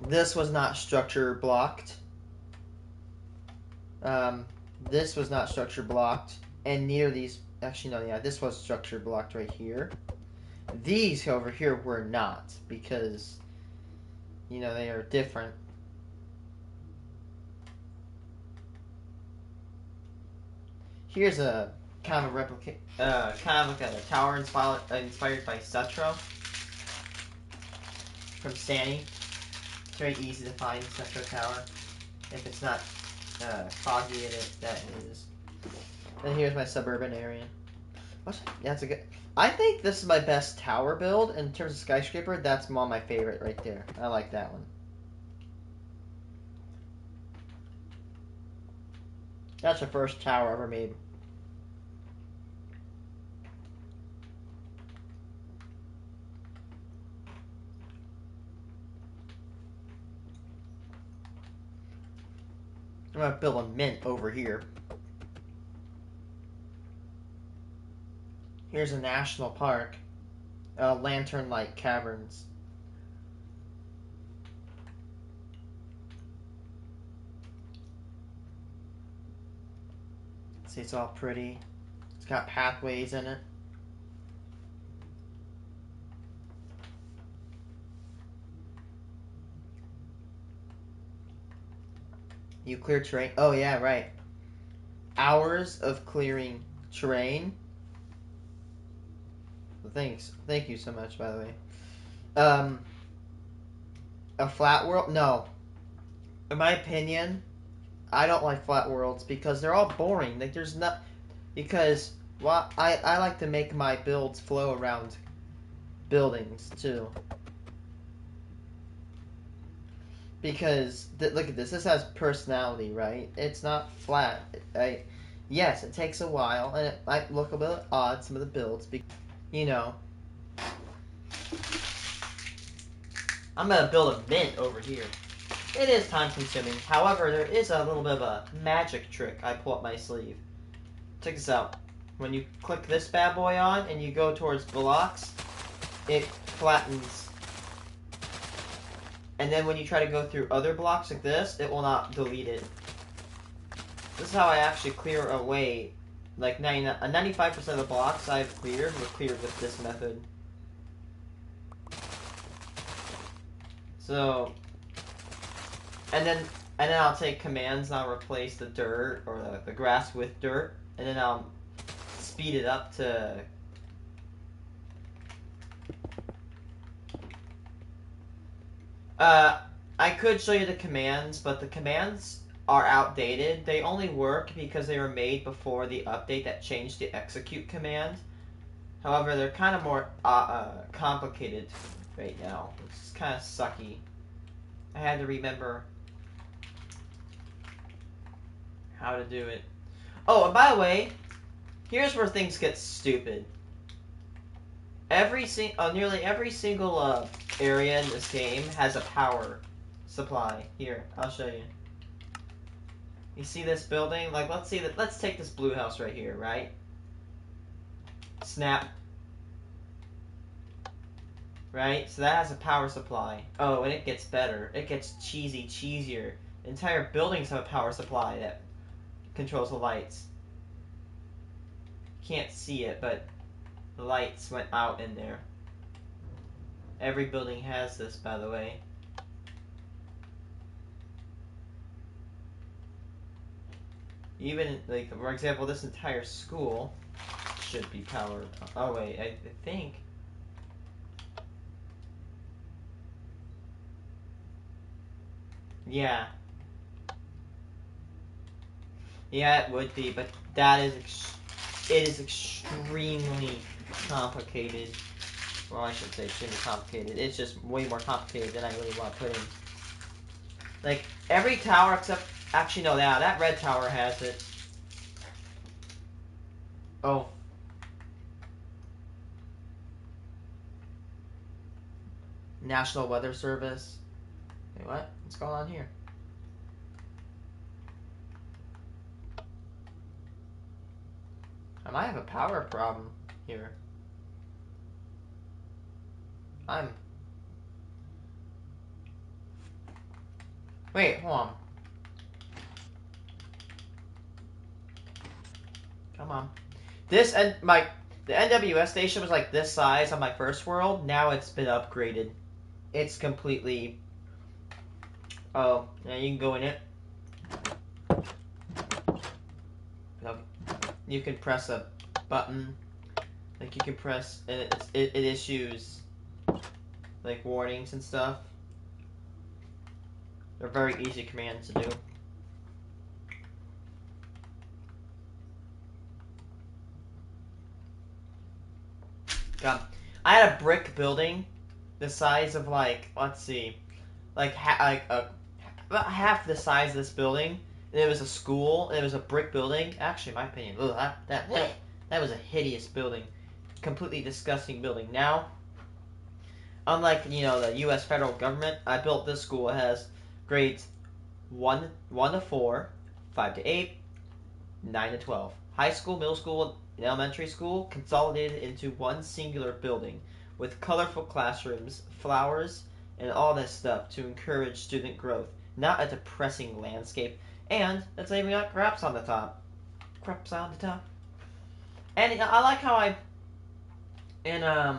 S3: This was not structure blocked. This was not structure blocked. And neither these, actually no, yeah, this was structure blocked right here. These over here were not, because, you know, they are different. Here's a kind of a replica, kind of like a tower inspired by Cetro from Sani. It's very easy to find Cetro Tower. If it's not foggy in it, that is. And here's my suburban area. That's a good. I think this is my best tower build in terms of skyscraper. That's my favorite right there. I like that one. That's the first tower ever made. I'm gonna build a mint over here. Here's a national park. Lantern Light Caverns. See, it's all pretty. It's got pathways in it. You clear terrain. Oh, yeah, right. Hours of clearing terrain. Thanks. Thank you so much, by the way. A flat world? No. In my opinion, I don't like flat worlds because they're all boring. Like there's not because well, I like to make my builds flow around buildings too. Because look at this. This has personality, right? It's not flat, right? Yes, it takes a while, and it might look a bit odd. Some of the builds, you know. I'm gonna build a mint over here. It is time consuming. However, there is a little bit of a magic trick I pull up my sleeve. Check this out. When you click this bad boy on and you go towards blocks, it flattens. And then when you try to go through other blocks like this, it will not delete it. This is how I actually clear away, like 95% of the blocks I've cleared were cleared with this method. So, and then I'll take commands and I'll replace the dirt or the grass with dirt, and then I'll speed it up to I could show you the commands, but the commands are outdated. They only work because they were made before the update that changed the execute command. However, they're kind of more complicated right now. It's kind of sucky. I had to remember how to do it. Oh, and by the way, here's where things get stupid. Nearly every single area in this game has a power supply. Here, I'll show you. You see this building? Like, let's take this blue house right here, right? Snap. Right? So that has a power supply. Oh, and it gets better. It gets cheesier. Entire buildings have a power supply that controls the lights. Can't see it, but the lights went out in there. Every building has this, by the way. Even, like, for example, this entire school should be powered. Oh, wait, I think. Yeah. Yeah, it would be, but that is, it is extremely complicated. Well, I shouldn't say extremely complicated. It's just way more complicated than I really want to put in. Like, every tower except... Actually, no, that red tower has it. Oh. National Weather Service. Wait, what? What's going on here? I might have a power problem here. Wait, hold on. Come on. This and the NWS station was like this size on my first world. Now it's been upgraded. It's completely. Oh, yeah, you can go in it. You can press a button. Like you can press, and it issues like warnings and stuff. They're very easy commands to do. God, I had a brick building the size of like, let's see, like about half the size of this building. And it was a school. And it was a brick building. Actually, in my opinion, ugh, that was a hideous building, completely disgusting building. Now, unlike the U.S. federal government, I built this school. It has grades 1 to 4, 5 to 8, 9 to 12. High school, middle school, and elementary school consolidated into one singular building with colorful classrooms, flowers, and all this stuff to encourage student growth, not a depressing landscape. And it's even got craps on the top. Craps on the top. And I like how and I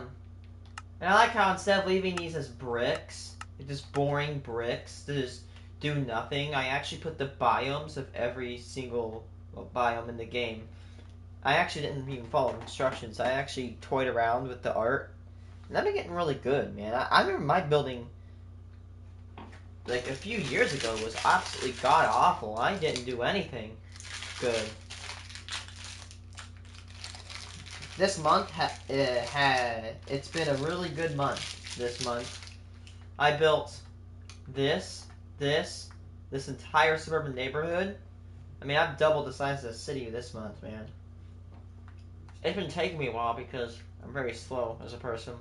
S3: like how instead of leaving these as bricks, just boring bricks to just do nothing, I actually put the biomes of every single biome in the game. I actually didn't even follow instructions. I actually toyed around with the art. And I've been getting really good, man. I remember my building... like a few years ago was absolutely god awful. I didn't do anything good. This month it's been a really good month. This month, I built this entire suburban neighborhood. I mean, I've doubled the size of the city this month, man. It's been taking me a while because I'm very slow as a person.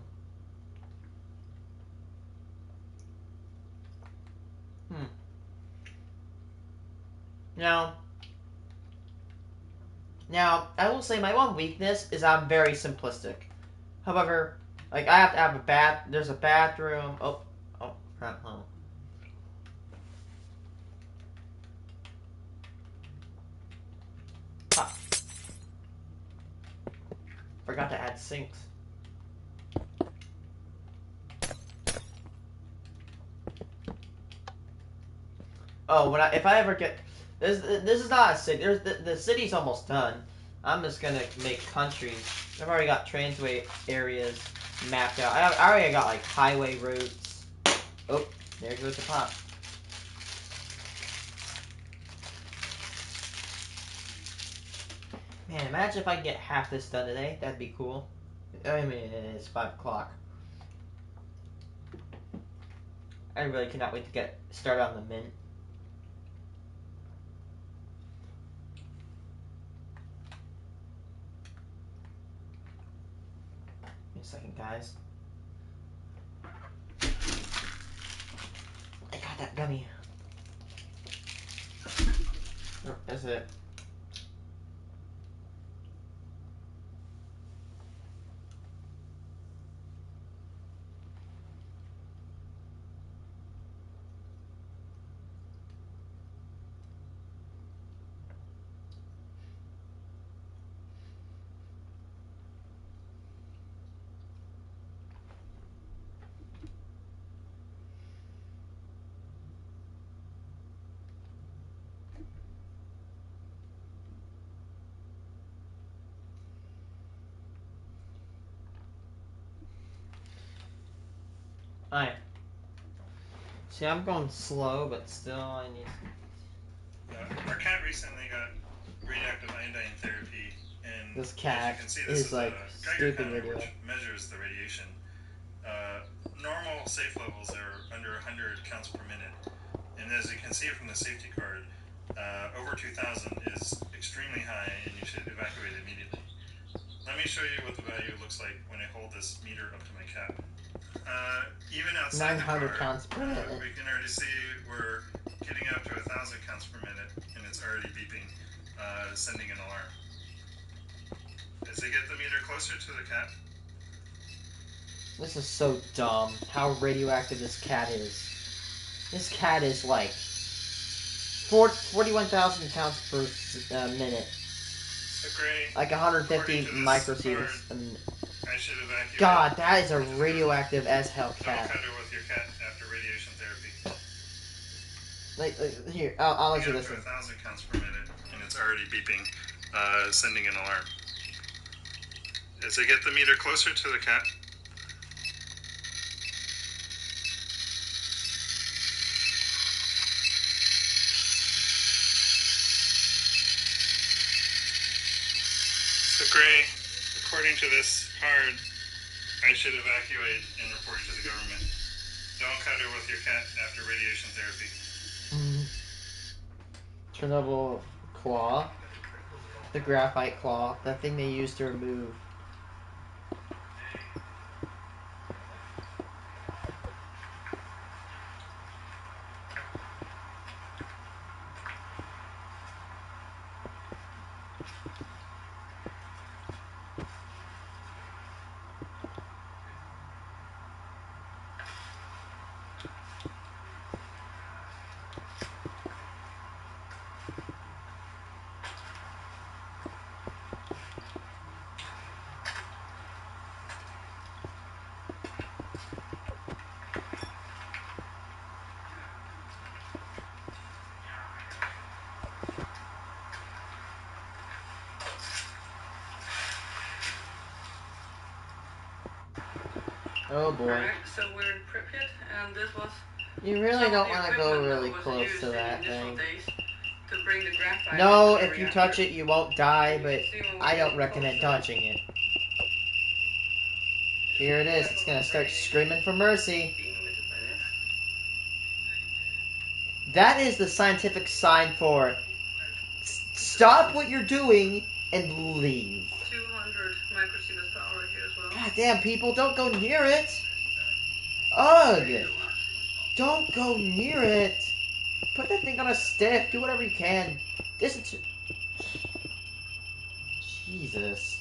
S3: Now, I will say my one weakness is I'm very simplistic. However, like I have to have a bath. There's a bathroom. Oh, crap! Oh. Ah. Forgot to add sinks. Oh, if I ever get this is not a city. The city's almost done. I'm just gonna make countries. I've already got transway areas mapped out. I already got like highway routes. Oh, there goes the pot. Man, imagine if I could get half this done today. That'd be cool. I mean, it's 5 o'clock. I really cannot wait to get started on the mint. Give me a second, guys. I got that gummy. Oh, that's it. Alright. See, I'm going slow, but still I need...
S7: Our cat recently got radioactive iodine therapy, and
S3: this cat
S7: as you can see, this
S3: is like
S7: Geiger
S3: stupid
S7: counter,
S3: radio.
S7: which measures the radiation. Normal safe levels are under 100 counts per minute, and as you can see from the safety card, over 2,000 is extremely high, and you should evacuate immediately. Let me show you what the value looks like when I hold this meter up to my cat. Even outside
S3: 900
S7: the car,
S3: counts per minute.
S7: we can already see we're getting up to 1,000 counts per minute, and it's already beeping, sending an alarm. As they get the meter closer to the cat.
S3: This is so dumb, how radioactive this cat is. This cat is like 41,000 counts per minute.
S7: So gray,
S3: like 150 microsieverts a minute.
S7: I should evacuate.
S3: God, that is a radioactive as hell cat.
S7: Don't cuddle with your cat after radiation therapy.
S3: Like here, I'll let you listen.
S7: 1,000 counts per minute, and it's already beeping, sending an alarm. As I get the meter closer to the cat. So Gray, according to this card, I should evacuate and report to the government. Don't cuddle with your cat after radiation therapy.
S3: Chernobyl claw. The graphite claw. That thing they used to remove. Oh boy.
S8: Alright, so we're in Pripyat, and this was
S3: You really
S8: Some of
S3: don't
S8: the
S3: want to go
S8: equipment that
S3: really
S8: was
S3: close
S8: used
S3: to
S8: in
S3: that
S8: initial
S3: thing.
S8: days to bring the graphite
S3: No,
S8: into the
S3: if you
S8: reactor.
S3: touch it, you won't die,
S8: You
S3: but
S8: can see when we're
S3: I don't
S8: getting
S3: recommend
S8: closer.
S3: touching it. Here it is. It's gonna start screaming for mercy.
S8: Being emitted by this.
S3: That is the scientific sign for stop what you're doing and leave.
S8: 200 microsieverts per hour here as well.
S3: God damn, people, don't go near it. Ugh. Don't go near it. Put that thing on a stick. Do whatever you can. Distance. Jesus.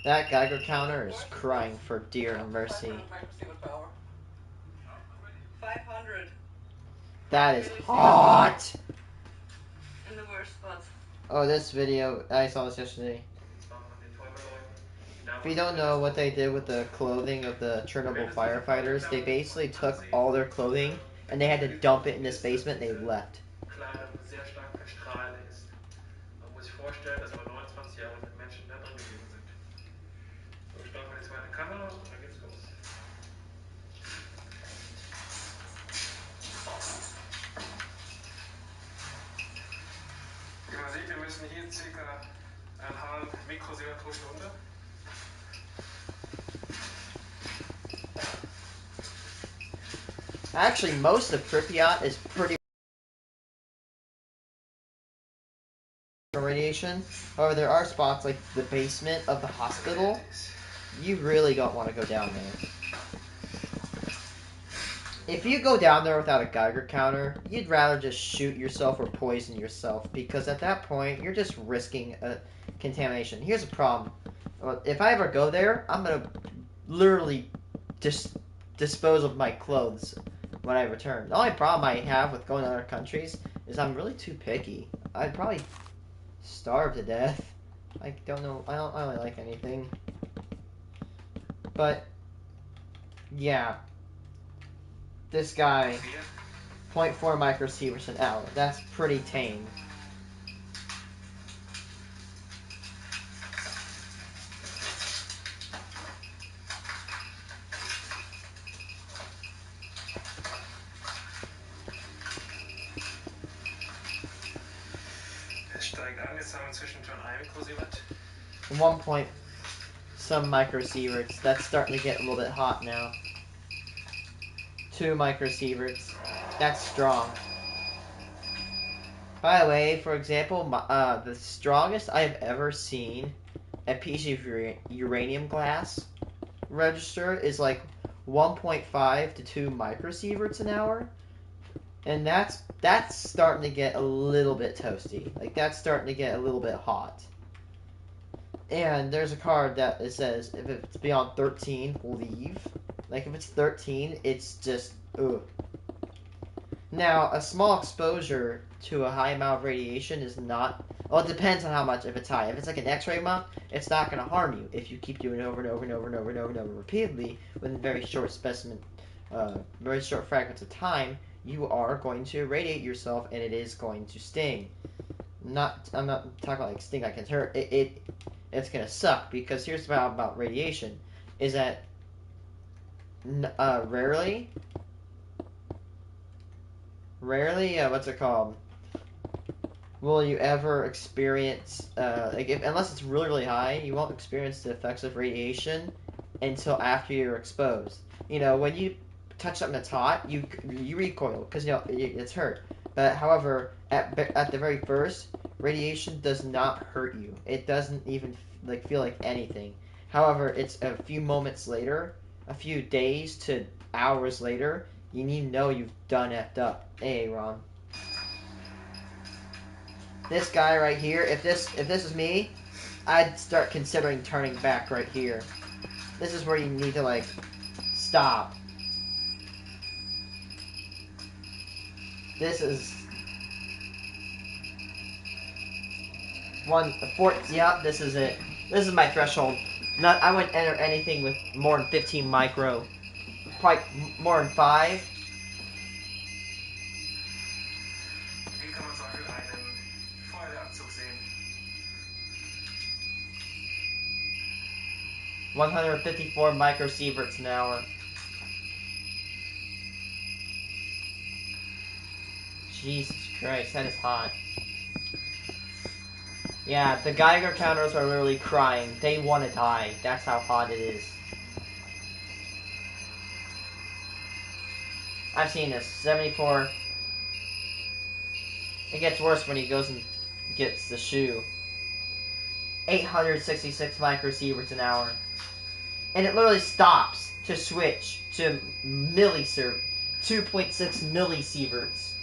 S3: That Geiger counter is crying for dear mercy.
S8: 500
S3: That is hot.
S8: in the worst spots.
S3: Oh, this video, I saw this yesterday. If you don't know what they did with the clothing of the Chernobyl firefighters, they basically took all their clothing and they had to dump it in this basement and they left.
S1: Wie man sieht, wir müssen hier ca. 1,5 Mikrosievert pro Stunde.
S3: Actually, most of Pripyat is pretty radiation. However, there are spots like the basement of the hospital. You really don't want to go down there. If you go down there without a Geiger counter, you'd rather just shoot yourself or poison yourself, because at that point, you're just risking a contamination. Here's a problem. If I ever go there, I'm going to literally just dispose of my clothes when I return. The only problem I have with going to other countries is I'm really too picky. I'd probably starve to death. I don't know. I don't really like anything. But, yeah. This guy, 0.4 microsieverts an hour. That's pretty tame.
S1: Es steigt an, jetzt haben wir inzwischen schon 1 Mikrosievert.
S3: 1 point some microsieverts. That's starting to get a little bit hot now. 2 microsieverts. That's strong. By the way, for example, the strongest I've ever seen a piece of uranium glass register is like 1.5 to 2 microsieverts an hour. And that's starting to get a little bit toasty. Like, that's starting to get a little bit hot. And there's a card that it says if it's beyond 13, leave. Like, if it's 13, it's just, ugh. Now, a small exposure to a high amount of radiation is not... Well, it depends on how much, if it's high. If it's like an X-ray amount, it's not going to harm you. If you keep doing it over and over and over and over and over and over repeatedly within very short very short fragments of time, you are going to irradiate yourself, and it is going to sting. I'm not talking like sting like it's hurt. It's gonna suck, because here's the problem about radiation, is that rarely, what's it called? Will you ever experience unless it's really really high, you won't experience the effects of radiation until after you're exposed. You know, when you touch something that's hot, you recoil because it's hurt. But however, at the very first, radiation does not hurt you. It doesn't even feel like anything. However, it's a few moments later, a few days to hours later, you need to know you've done effed up. Hey, Ron. This guy right here, if this is me, I'd start considering turning back right here. This is where you need to, like, stop. This is... Yep, this is it. This is my threshold. I wouldn't enter anything with more than 15 micro. Probably more than 5.
S1: Hier kann man zum Beispiel einen Feuerwehranzug sehen.
S3: 154 microsieverts an hour. Jesus Christ, that is hot. Yeah, the Geiger counters are literally crying. They want to die. That's how hot it is. I've seen this. 74. It gets worse when he goes and gets the shoe. 866 microsieverts an hour. And it literally stops to switch to 2.6 millisieverts.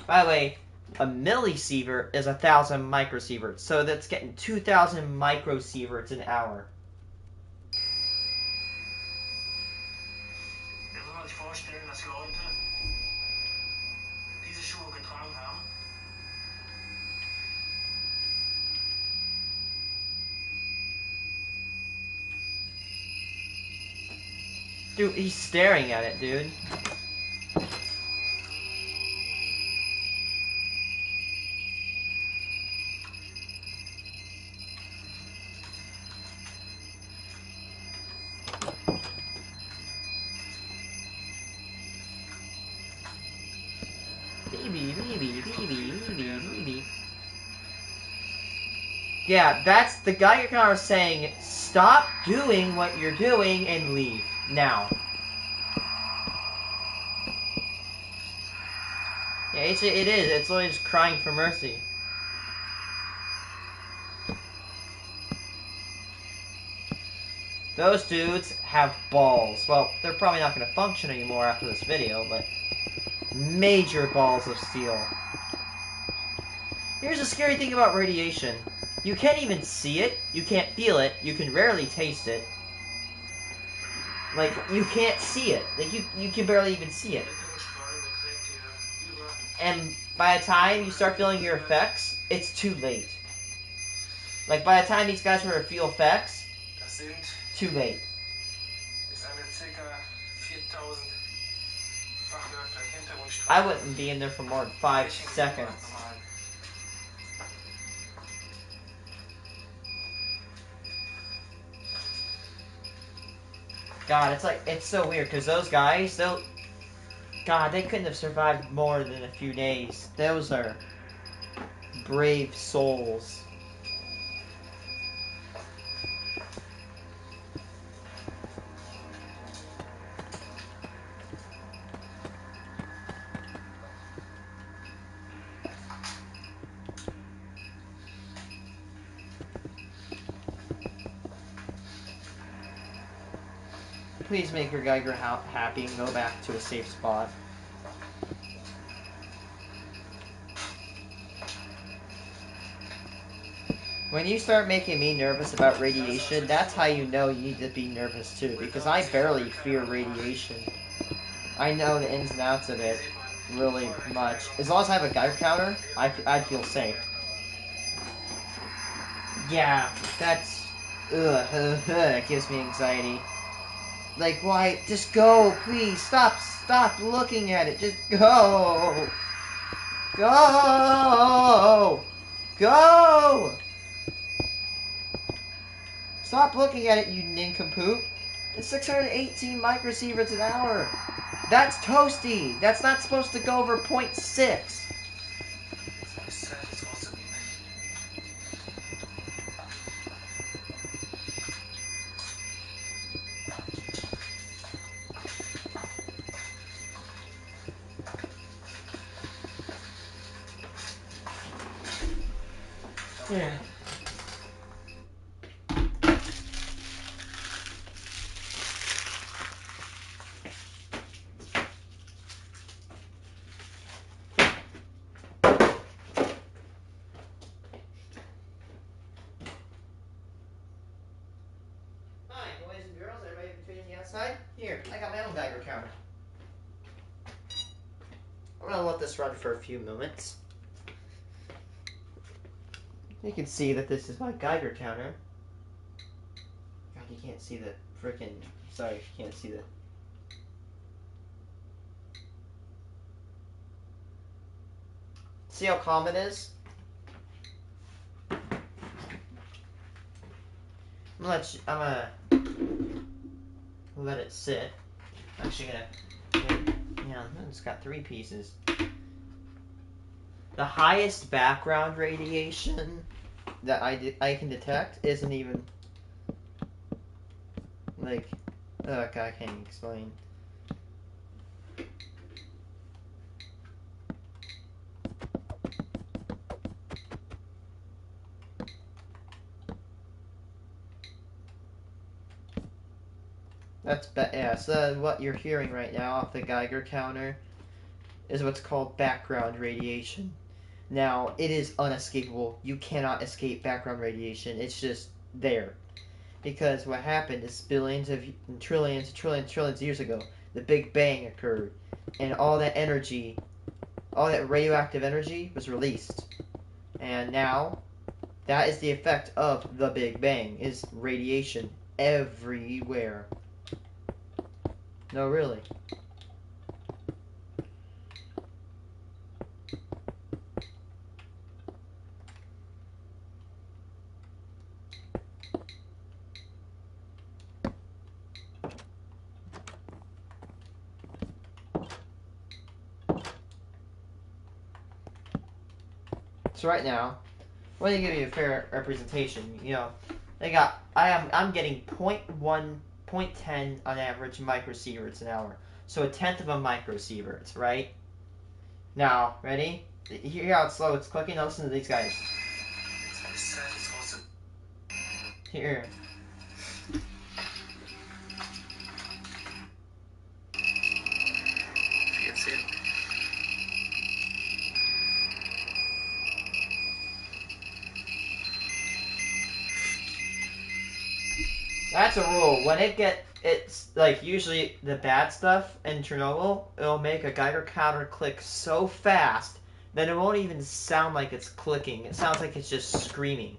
S3: By the way, a millisievert is 1,000 microsieverts, so that's getting 2,000 microsieverts an hour.
S1: Wenn wir uns vorstellen, dass Leute diese Schuhe getragen haben.
S3: Dude, he's staring at it, dude. Yeah, that's the Geiger counter saying, stop doing what you're doing and leave. Now. Yeah, it is. It's literally just crying for mercy. Those dudes have balls. Well, they're probably not going to function anymore after this video, but major balls of steel. Here's the scary thing about radiation. You can't even see it, you can't feel it, you can rarely taste it. Like, you can't see it. Like, you can barely even see it. And by the time you start feeling your effects, it's too late. Like, by the time these guys were to feel effects, too late. I wouldn't be in there for more than 5 seconds. God, it's so weird, because those guys, God, they couldn't have survived more than a few days. Those are brave souls. Please make your Geiger happy and go back to a safe spot. When you start making me nervous about radiation, that's how you know you need to be nervous too, because I barely fear radiation. I know the ins and outs of it really much. As long as I have a Geiger counter, I'd feel safe. Yeah, that's... it gives me anxiety. Like, why? Just go, please. Stop looking at it. Just go. Go. Go. Stop looking at it, you nincompoop. It's 618 microsieverts an hour. That's toasty. That's not supposed to go over 0.6. Yeah. Hi, boys and girls, everybody between the outside. Here, I got my own Geiger counter. I'm gonna let this run for a few moments. You can see that this is my Geiger counter. God, you can't see the frickin'... Sorry, you can't see the... See how calm it is? I'm gonna let it sit. I'm actually gonna. Yeah, it's got 3 pieces. The highest background radiation that I can detect isn't even like. Okay, I can't even explain. Yeah, so what you're hearing right now off the Geiger counter is what's called background radiation. Now, it is unescapable. You cannot escape background radiation. It's just there. Because what happened is billions of trillions of years ago, the Big Bang occurred, and all that energy, all that radioactive energy was released. And now, that is the effect of the Big Bang, is radiation everywhere. No, really. So right now, well, to give you a fair representation, you know, I'm getting 0.1, 0.10 on average microsieverts an hour. So a tenth of a microsieverts, right? Now, ready? Hear how it's slow, it's clicking. Now listen to these guys. Here. That's a rule. When it's like usually the bad stuff in Chernobyl, it'll make a Geiger counter click so fast that it won't even sound like it's clicking. It sounds like it's just screaming.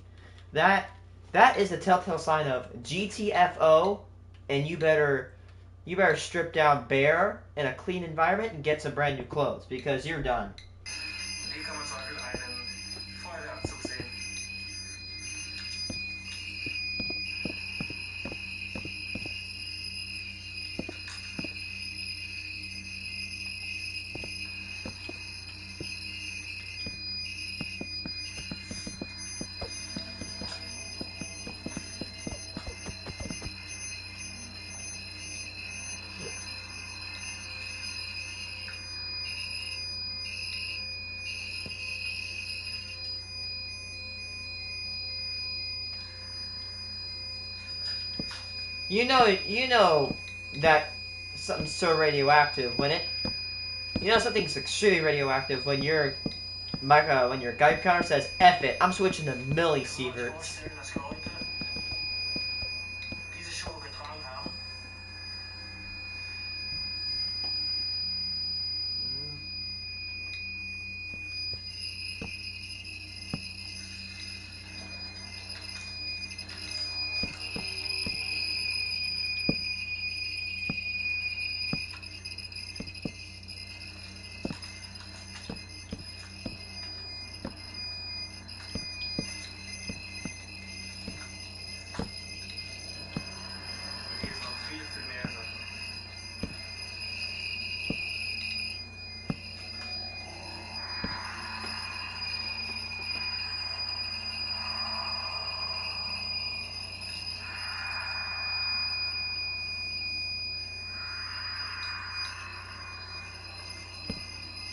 S3: That is a telltale sign of GTFO, and you better strip down bare in a clean environment and get some brand new clothes because you're done. You know that something's so radioactive when something's extremely radioactive when your Geiger counter says F it, I'm switching to millisieverts.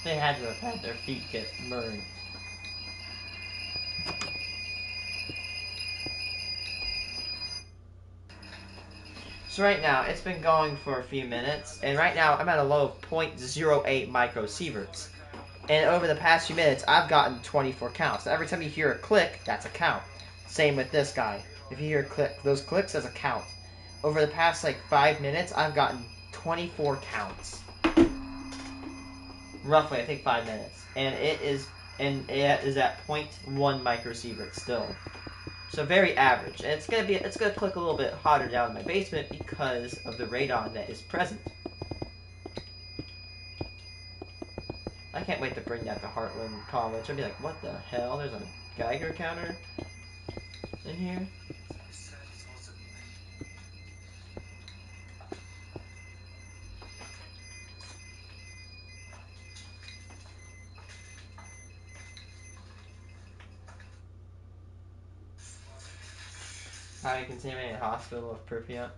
S3: They had to have had their feet get burned. So right now, it's been going for a few minutes, and right now I'm at a low of 0.08 microsieverts. And over the past few minutes, I've gotten 24 counts. So every time you hear a click, that's a count. Same with this guy. If you hear a click, those clicks as a count. Over the past, 5 minutes, I've gotten 24 counts. Roughly, I think 5 minutes. And it is at 0.1 microsievert still. So very average. And it's gonna click a little bit hotter down in my basement because of the radon that is present. I can't wait to bring that to Heartland College. I'll be like, what the hell? There's a Geiger counter in here? High contaminated hospital of Pripyat.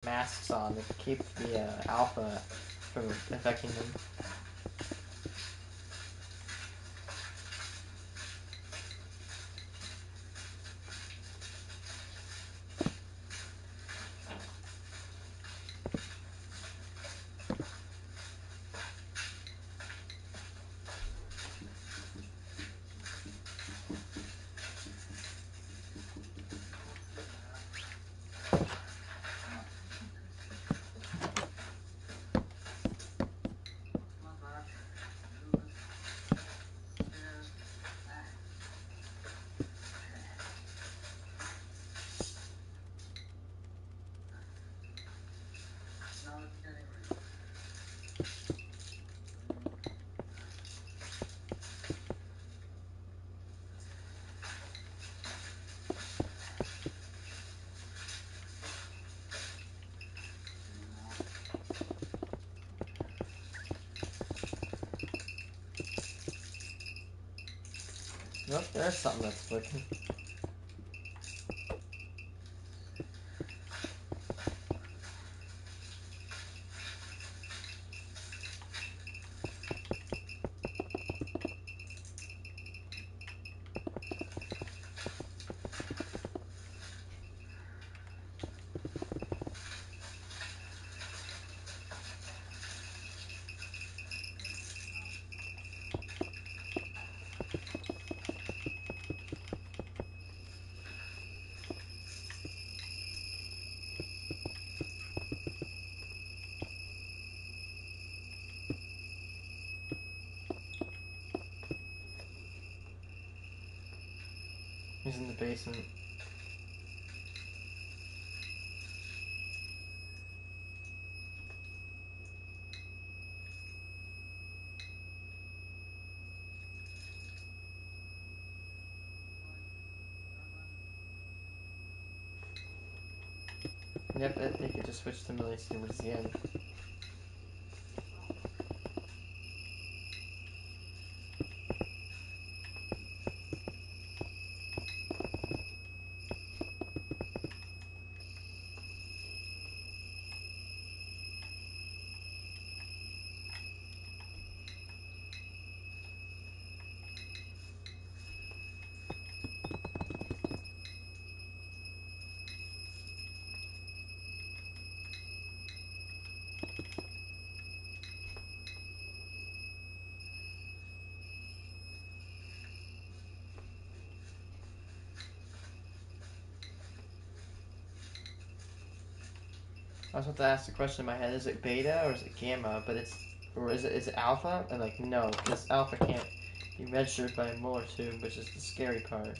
S3: Masks on to keep the alpha from affecting them. Nope, there's something that's flicking. He's in the basement. Yep, I think it just switched to Millie towards the end. I was about to ask the question in my head, is it beta or is it gamma? But it's, or is it alpha? And like, no, because alpha can't be measured by a molar tube, which is the scary part.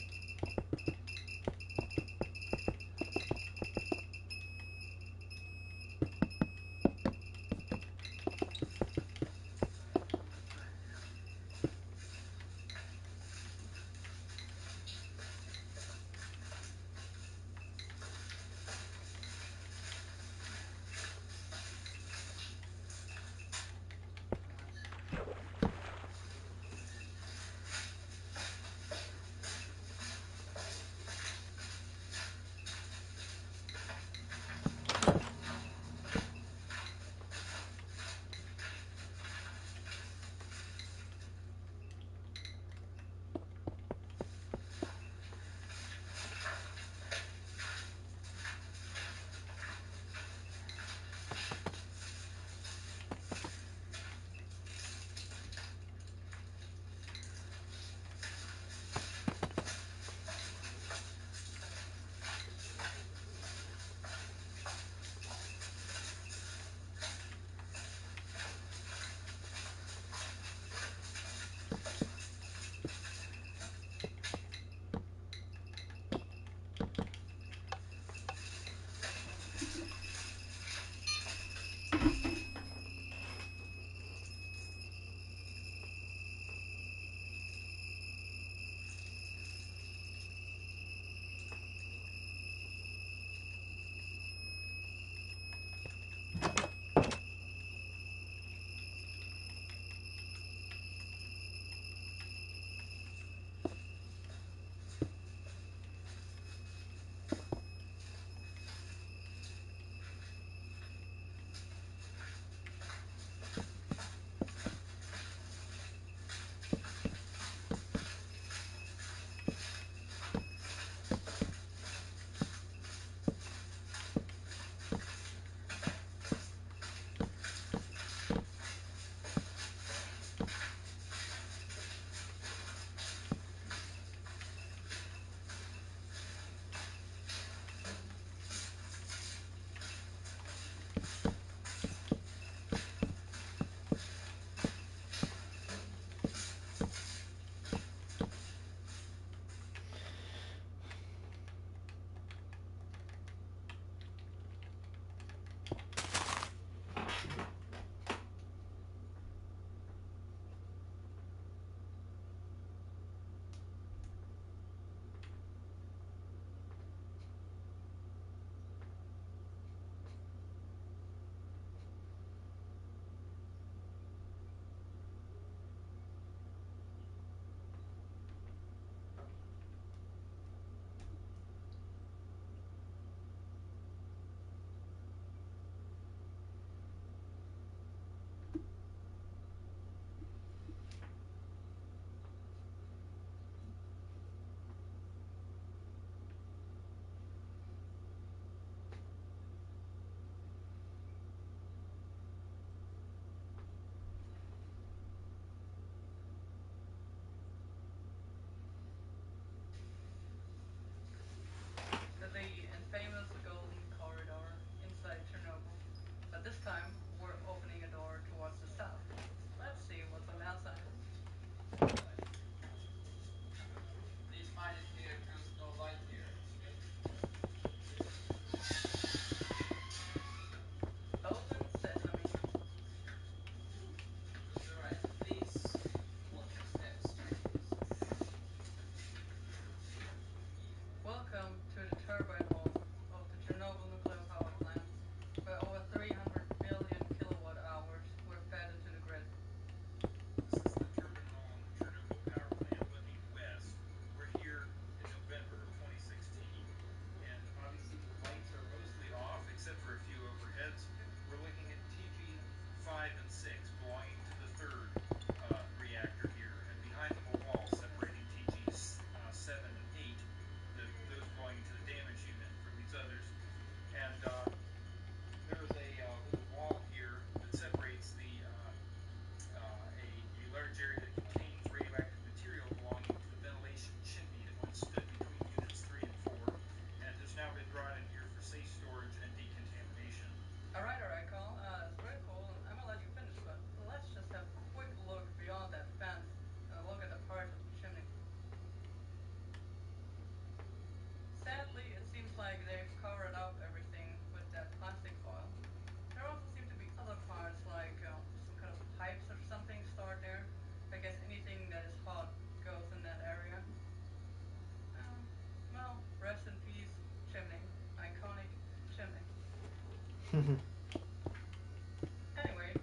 S8: Anyway,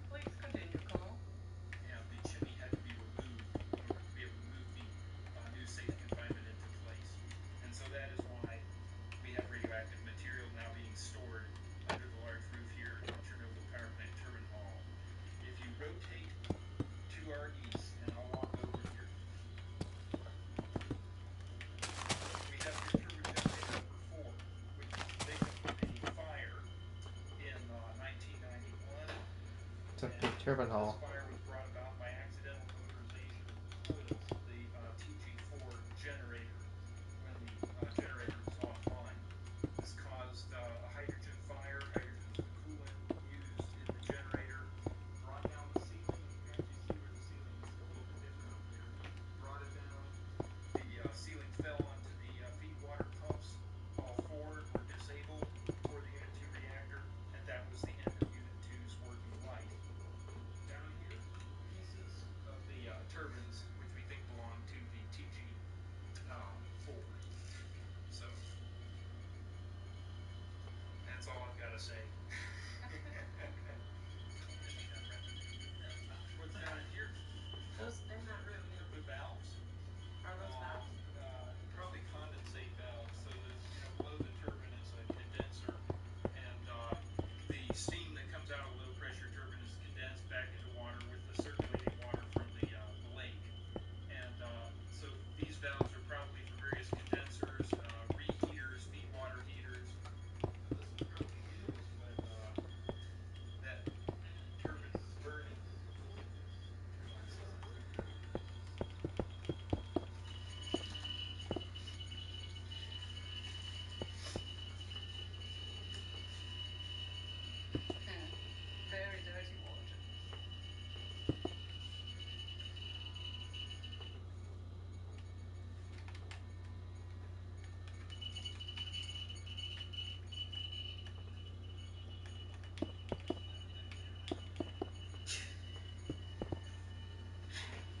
S8: please continue, Colonel.
S9: Yeah, the chimney had to be removed in order to be able to move the new safe confinement into place. And so that is why we have radioactive material now being stored under the large roof here in Chernobyl Power Plant Turbine Hall. If you rotate to our east, and I'll walk over here, we have here turbine generator number 4, which was the victim of a fire in 1991.
S3: It's a
S9: And
S3: big turbine
S9: this
S3: hall.
S9: fire was brought about by accidental motorization of the coils of the TG4 generator when the generator was offline. This caused a hydrogen fire. Hydrogen was the coolant used in the generator. Brought down the ceiling. You can actually see where the ceiling is a little bit different up there. Brought it down. The ceiling fell onto the feed water pumps. All 4 were disabled for the Unit 2 reactor, and that was the end of Unit 2's working life. Down here, pieces of the turbines, which we think belong to the TG4. So, that's all I've got to say. What's down in here?
S8: Those in that room, yeah.
S9: The valves.
S8: Are those valves?
S9: Probably condensate valves, so that, below the turbine is a condenser, and the steam that comes out of a low pressure turbine is condensed back into water with the circulating water from the lake. And so these valves are probably for various condensers, reheaters, feed water heaters. This is fairly used when that turbine is burning.
S8: Very dirty water.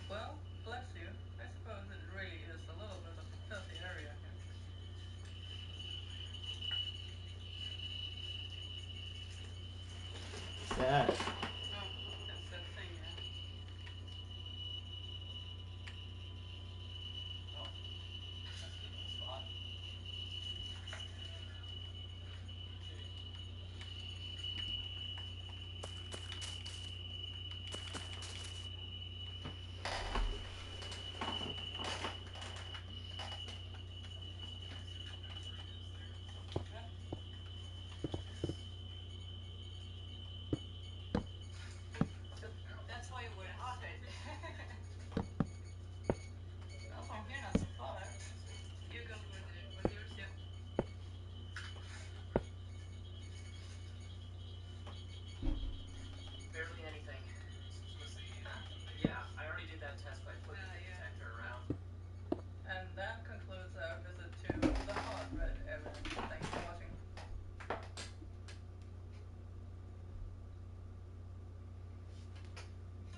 S8: Well, bless you. I suppose it really is a little bit of a filthy area here.
S3: Sad.
S8: Oh, that's that thing, yeah.
S1: Oh, that's a good little spot.
S2: That's why you wear a hot hat.
S8: Well, from here not so far.
S2: You go with yours, yeah.
S1: Barely anything.
S2: Huh?
S1: Yeah, I already did that test by flipping the
S2: Yeah.
S1: detector around.
S8: And that concludes our visit to the hot red area. Thanks for watching.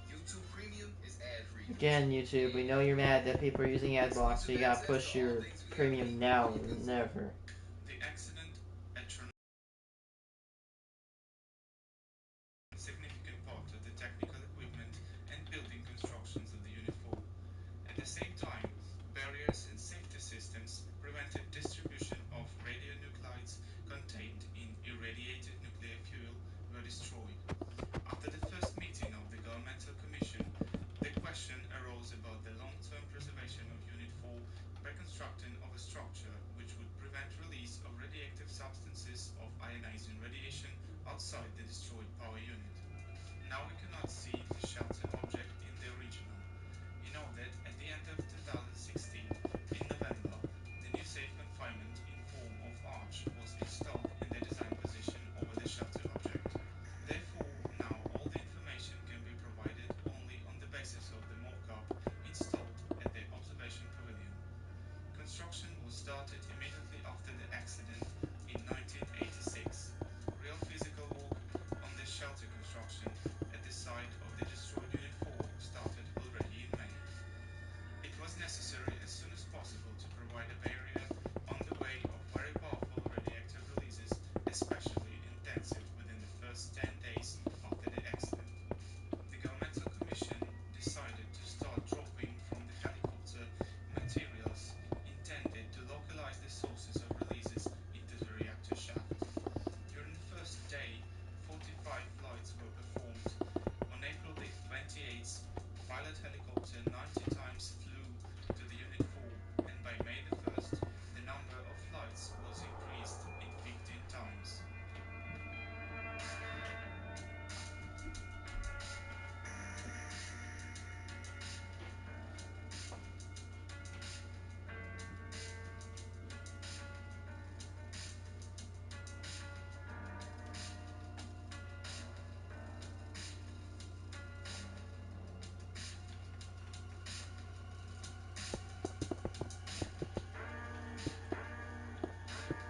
S4: YouTube Premium is ad-free.
S3: Again, YouTube, we know you're mad that people are using ad blocks, so you gotta push your premium now or never.
S7: The accident at Chernobyl a significant part of the technical equipment and building constructions of the Unit 4. At the same time, barriers and safety systems prevented distribution of radionuclides contained in irradiated nuclear fuel were destroyed. After the first meeting of the Governmental Commission, the question arose about the long-term preservation of Unit 4 by constructing of a structure which would prevent release of radioactive substances of ionizing radiation outside the destroyed power unit. Now we cannot see the shelter object in the original. You know that at the end of 2016, in November, the new safe confinement in form of arch was installed in the design position over the shelter object. Therefore, now all the information can be provided only on the basis of the mock-up installed at the observation pavilion. Construction was started immediately after the accident in 1986. Real physical work on the shelter construction at the site of the destroyed Unit 4 started already in May. It was necessary as soon as possible to provide a barrier on the way of very powerful radioactive releases, especially intensive within the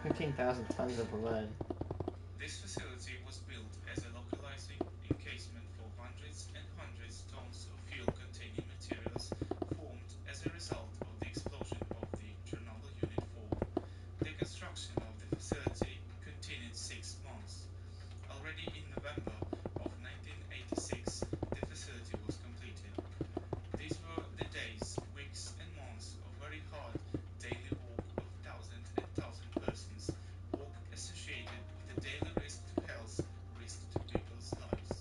S3: 15,000 tons of lead.
S10: This facility was built as a localizing encasement for hundreds and hundreds tons of fuel-containing materials formed as a result of the explosion of the Chernobyl Unit 4. The construction of the facility continued 6 months. Already in November of 1986, the facility was completed. These were the days, weeks and months of very hard daily work of thousands and thousands of persons, work associated with the daily risk to health, risk to people's lives.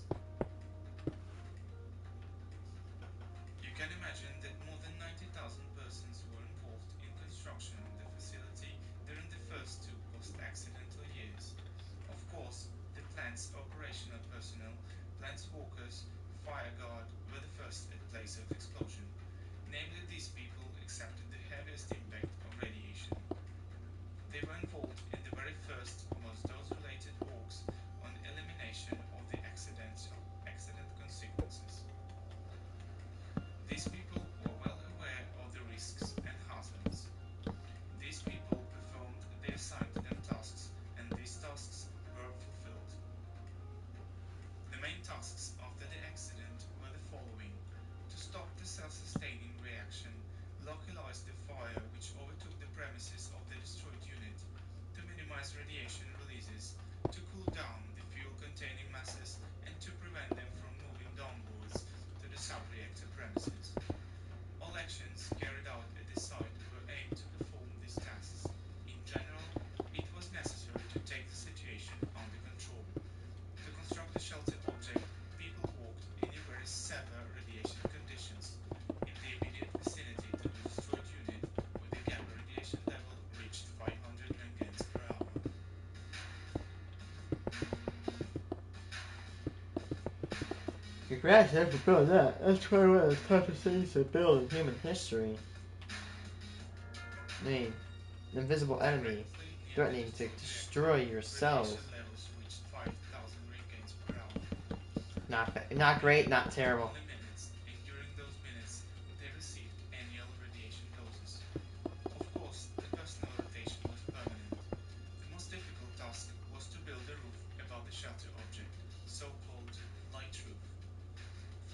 S10: You can imagine that more than 90,000 persons were involved in construction of the facility during the first 2 post-accidental years. Of course, the plant's operational personnel, plant's workers, fire guard were the first at place of explosion. Namely, these people accepted the heaviest impact of radiation. They were involved in the very first, most dose-related works on elimination of the accident consequences. These people were well aware of the risks and hazards. These people performed the assigned to them tasks, and these tasks were fulfilled. The main tasks after the accident were the following: to stop the self-sustaining reaction, localize the fire which overtook the premises of the destroyed unit, to minimize radiation releases, to cool down the fuel-containing masses, and to prevent them from moving downwards to the sub-reactor premises. All actions carried out at the site were aimed to perform these tasks. In general, it was necessary to take the situation under control. To construct the shelter object, people worked in very severe radiation conditions in the immediate vicinity to the destroyed unit, where the gamma radiation level reached 500 nangens per hour.
S3: Congrats on for building that. That's probably one of the toughest things to build in human history. I mean, an invisible enemy
S10: Directly near the
S3: threatening to
S10: destroyed
S3: destroy
S10: reactor,
S3: your cells.
S10: radiation levels reached 5,000 nangens per hour.
S3: Not great, not
S10: Worked
S3: terrible.
S10: only minutes, and during those minutes, they received annual radiation doses. Of course, the personal rotation was permanent. The most difficult task was to build a roof above the shelter object, so-called light roof.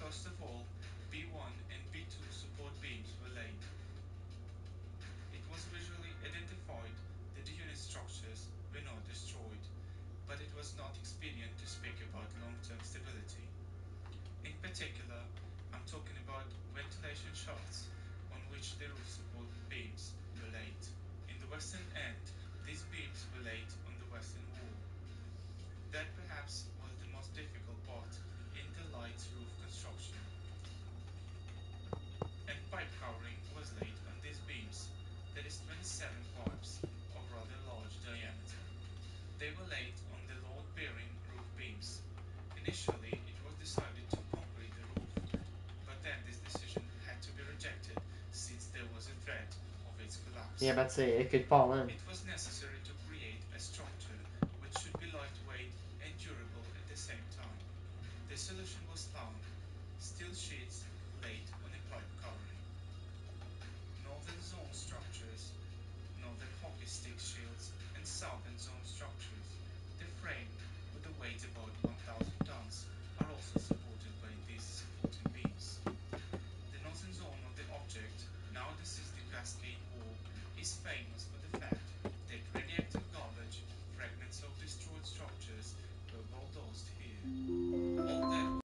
S10: First of all, B1 and B2 support beams were laid. It was visually identified that the unit structures were not destroyed, but it was not expedient to speak about long-term stability. In particular, I'm talking about ventilation shafts on which the roof support beams were laid. In the western end, these beams were laid on the western wall. That perhaps was the most difficult part in the light roof construction. And pipe covering was laid on these beams, that is 27 pipes of rather large diameter. They were laid on the load-bearing roof beams. Initially, it was decided to concrete the roof, but then this decision had to be rejected since there was a threat of its collapse.
S3: Yeah, but say it could fall in.
S10: It was necessary to create a structure which should be lightweight and durable at the same time. The solution was found: steel sheets laid on a pipe covering. Northern zone structures, northern hockey stick shields, and southern zone structures, the frame with a weight about 1,000 tons, are also supported by these supporting beams. The northern zone of the object, now this is the Cascade Wall, is famous for the fact that radioactive garbage, fragments of destroyed structures, were bulldozed here. All that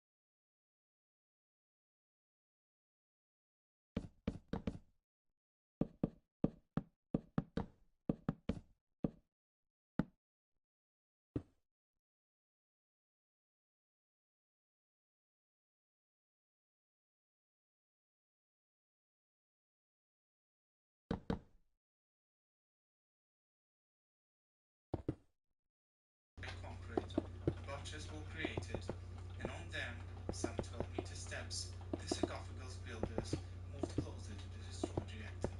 S10: concrete, butchers were created, and on them, some 12-meter steps, the sarcophagus builders moved closer to the destroyed reactor.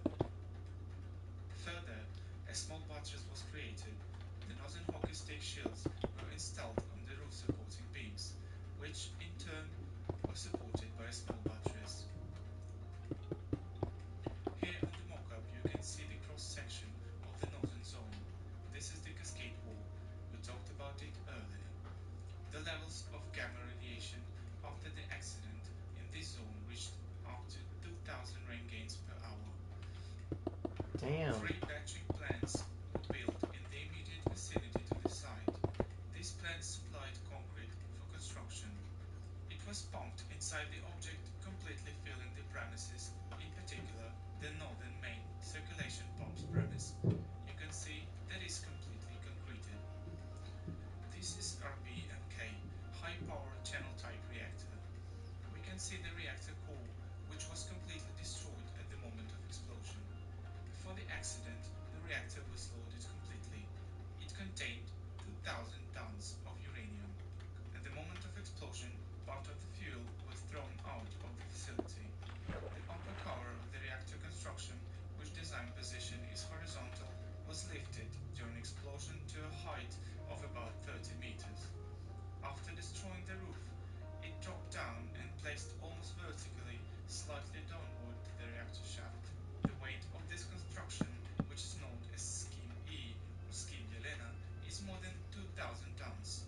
S10: Further, a small buttress was created. The northern hockey stick shields were installed on the roof supporting beams, which in turn were supported by a small buttress. Here on the mock-up you can see the cross-section of the northern zone. This is
S3: Damn.
S10: 3 batching plants were built in the immediate vicinity to the site. These plants supplied concrete for construction. It was pumped inside the object, completely filling the premises, in particular the northern main circulation pump's premise. You can see that is completely concreted. This is RBMK, high power channel type reactor. We can see the reactor core, which was completely destroyed at the moment of explosion. Before the accident, the reactor was loaded completely. It contained 2,000 tons of uranium. At the moment of explosion, part of the fuel was thrown out of the facility. The upper cover of the reactor construction, which design position is horizontal, was lifted during explosion to a height of about 30 meters. After destroying the roof, it dropped down and placed almost vertically, slightly downward to the reactor shaft. The weight of this construction, which is known as Scheme E or Scheme Yelena, is more than 2,000 tons.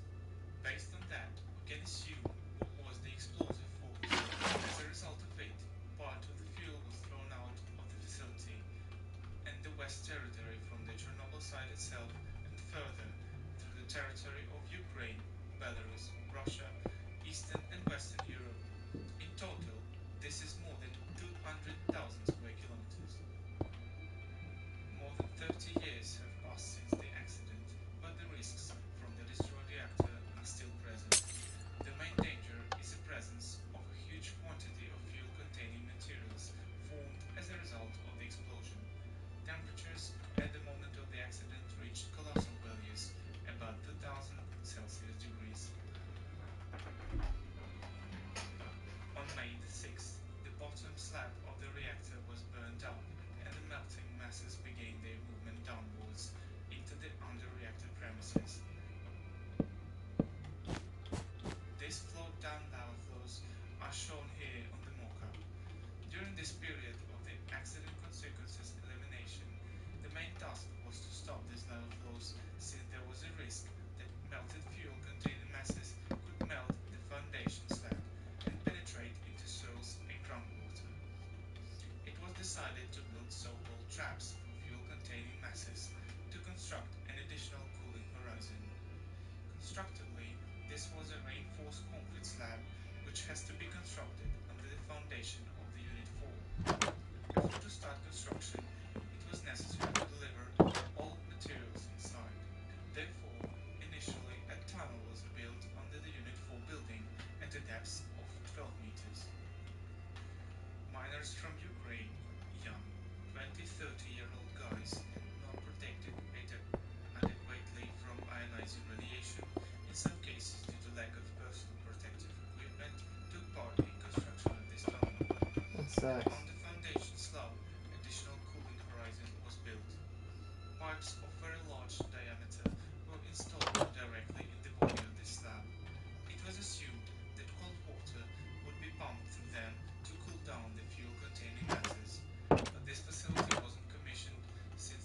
S10: Based on that, we can assume what was the explosive force. As a result of it, part of the fuel was thrown out of the facility and the West Territory from the Chernobyl site itself and further through the territory of Ukraine, Belarus, Russia, Eastern and Western Europe. In total, this is more than 200,000 square kilometers. More than 30 years have passed since the accident, but the risks from the destroyed reactor are still present. The main danger is the presence of a huge quantity of fuel-containing materials formed as a result of the explosion. Temperatures at the moment of the accident reached colossal values, about 2000 Celsius degrees. On May the 6th, the bottom slab of the reactor was burned up and the melting masses began their movement downwards into the under-reactor premises. These flowed down lava flows are shown here on the mock-up. During this period of the accident consequences elimination, the main task was to stop these lava flows, since there was a risk that melted fuel-containing masses could melt the foundation slab and penetrate into soils and groundwater. It was decided to build so-called traps for fuel-containing masses to construct an additional cooling horizon. Constructively, this was a reinforced concrete slab which has to be constructed under the foundation of the Unit 4. In order to start construction, it was necessary to deliver all materials inside. Therefore, initially a tunnel was built under the Unit 4 building at a depth of 12 meters. Miners from Ukraine, young, 20-30-year-old guys, not protected adequately from ionizing radiation, in some cases due to lack of personal protective equipment, took part in construction of this tunnel.
S3: That sucks.
S10: On the foundation slab, additional cooling horizon was built. Pipes of very large diameter were installed directly in the body of the slab. It was assumed that cold water would be pumped through them to cool down the fuel-containing masses, but this facility wasn't commissioned since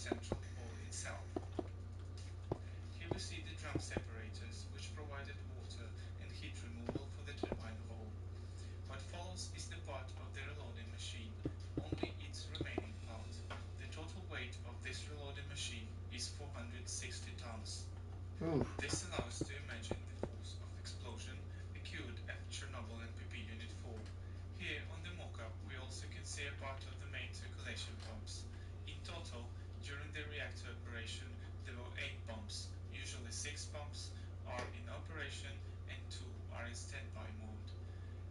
S10: central hall itself. Here we see the drum separators, which provided water and heat removal for the turbine hall. What follows is the part of the reloading machine, only its remaining part. The total weight of this reloading machine is 460 tons.
S3: Oof.
S10: This allows us to imagine the force of explosion occurred at Chernobyl and PP Unit 4. Here on the mock-up we also can see a part of the main circulation pumps. In total, during the reactor operation there were 8 pumps. Usually 6 pumps are in operation and 2 are in standby mode.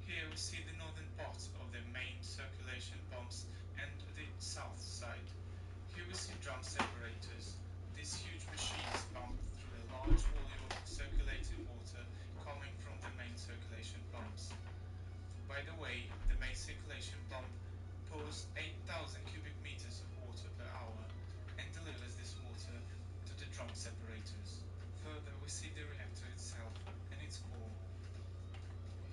S10: Here we see the northern parts of the main circulation pumps and the south side. Here we see drum separators. These huge machines pump through a large volume of circulating water coming from the main circulation pumps. By the way, the main circulation pump pours 8,000 cubic meters of water per hour and delivers this water to the drum separators. Further, we see the reactor itself and its core.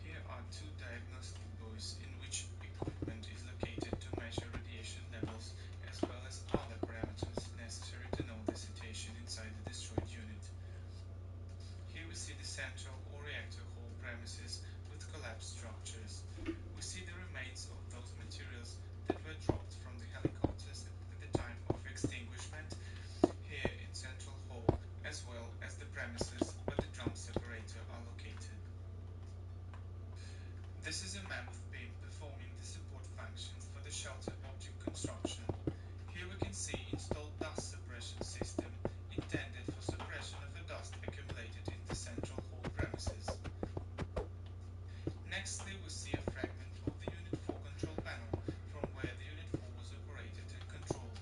S10: Here are 2 diagnostic buoys in which equipment is located to measure radiation levels as well as other parameters necessary to know the situation inside the destroyed unit. Here we see the central or reactor hall premises with collapsed structures. We see the remains of those materials that were dropped from the helicopters at the time of extinguishment here in Central Hall, as well as the premises where the drum separator are located. This is a mammoth beam performing the support functions for the shelter object construction. Here we can see installed dust suppression system intended for suppression of the dust accumulated in the Central Hall premises. Nextly, we see a fragment of the Unit 4 control panel from where the Unit 4 was operated and controlled.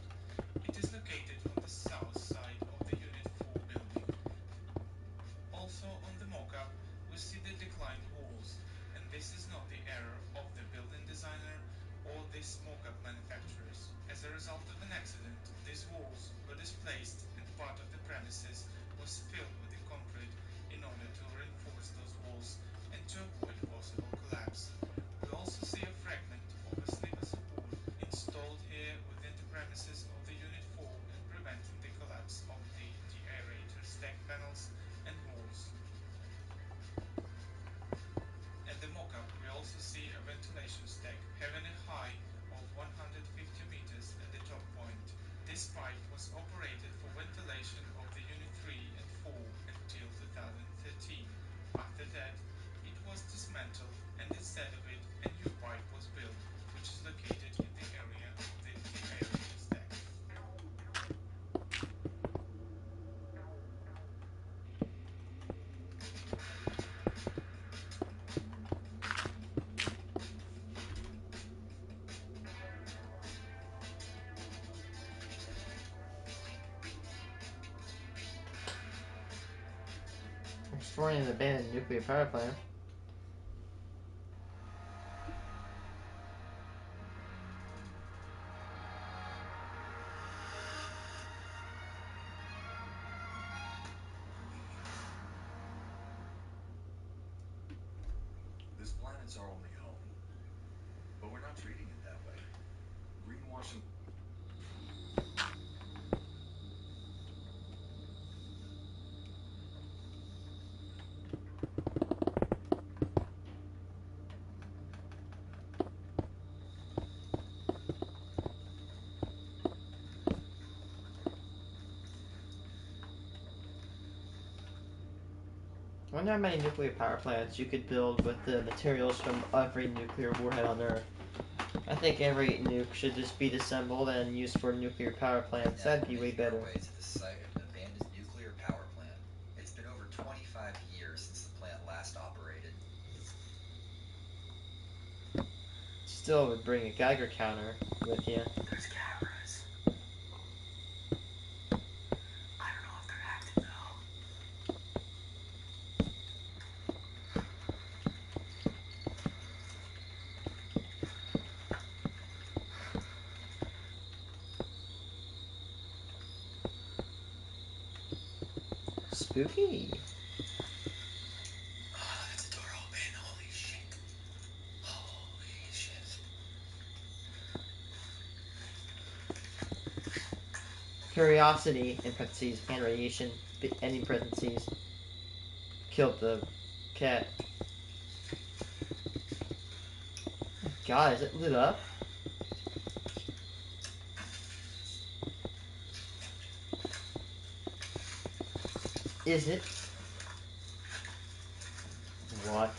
S10: It is located on the south side of the Unit 4 building. Also on the mock-up, we see the declined walls, and this is not the error of the building designer or these mock-up manufacturers. As a result of an accident, these walls were displaced and part of the premises was filled with the concrete in order to reinforce those walls and to avoid possible collapse. We also see a fragment of a sleeper support installed here within the premises of the Unit 4 and preventing the collapse of the aerator stack panels and walls. At the mock-up we also see a ventilation stack having a height of 150 meters at the top point. This pipe was operated for ventilation of the Unit 3 and 4 until 2013. After that, it was dismantled and instead of it, a new pipe was built, which is located in the area of the aerator stack.
S3: Exploring an abandoned nuclear power plant.
S1: This planet's our only home. But we're not treating it that way. Greenwashing.
S3: I wonder how many nuclear power plants you could build with the materials from every nuclear warhead on Earth. I think every nuke should just be disassembled and used for nuclear power plants. That'd be way better.
S4: Way to the site of an abandoned nuclear power plant. It's been over 25 years since the plant last operated.
S3: Still would bring a Geiger counter with you.
S1: There's cameras. I don't know if they're active though.
S3: Spooky.
S1: Oh, that's a door open. Holy shit. Holy shit.
S3: curiosity, in parentheses, and radiation, ending parentheses, killed the cat. God, is it lit up? Is it? What?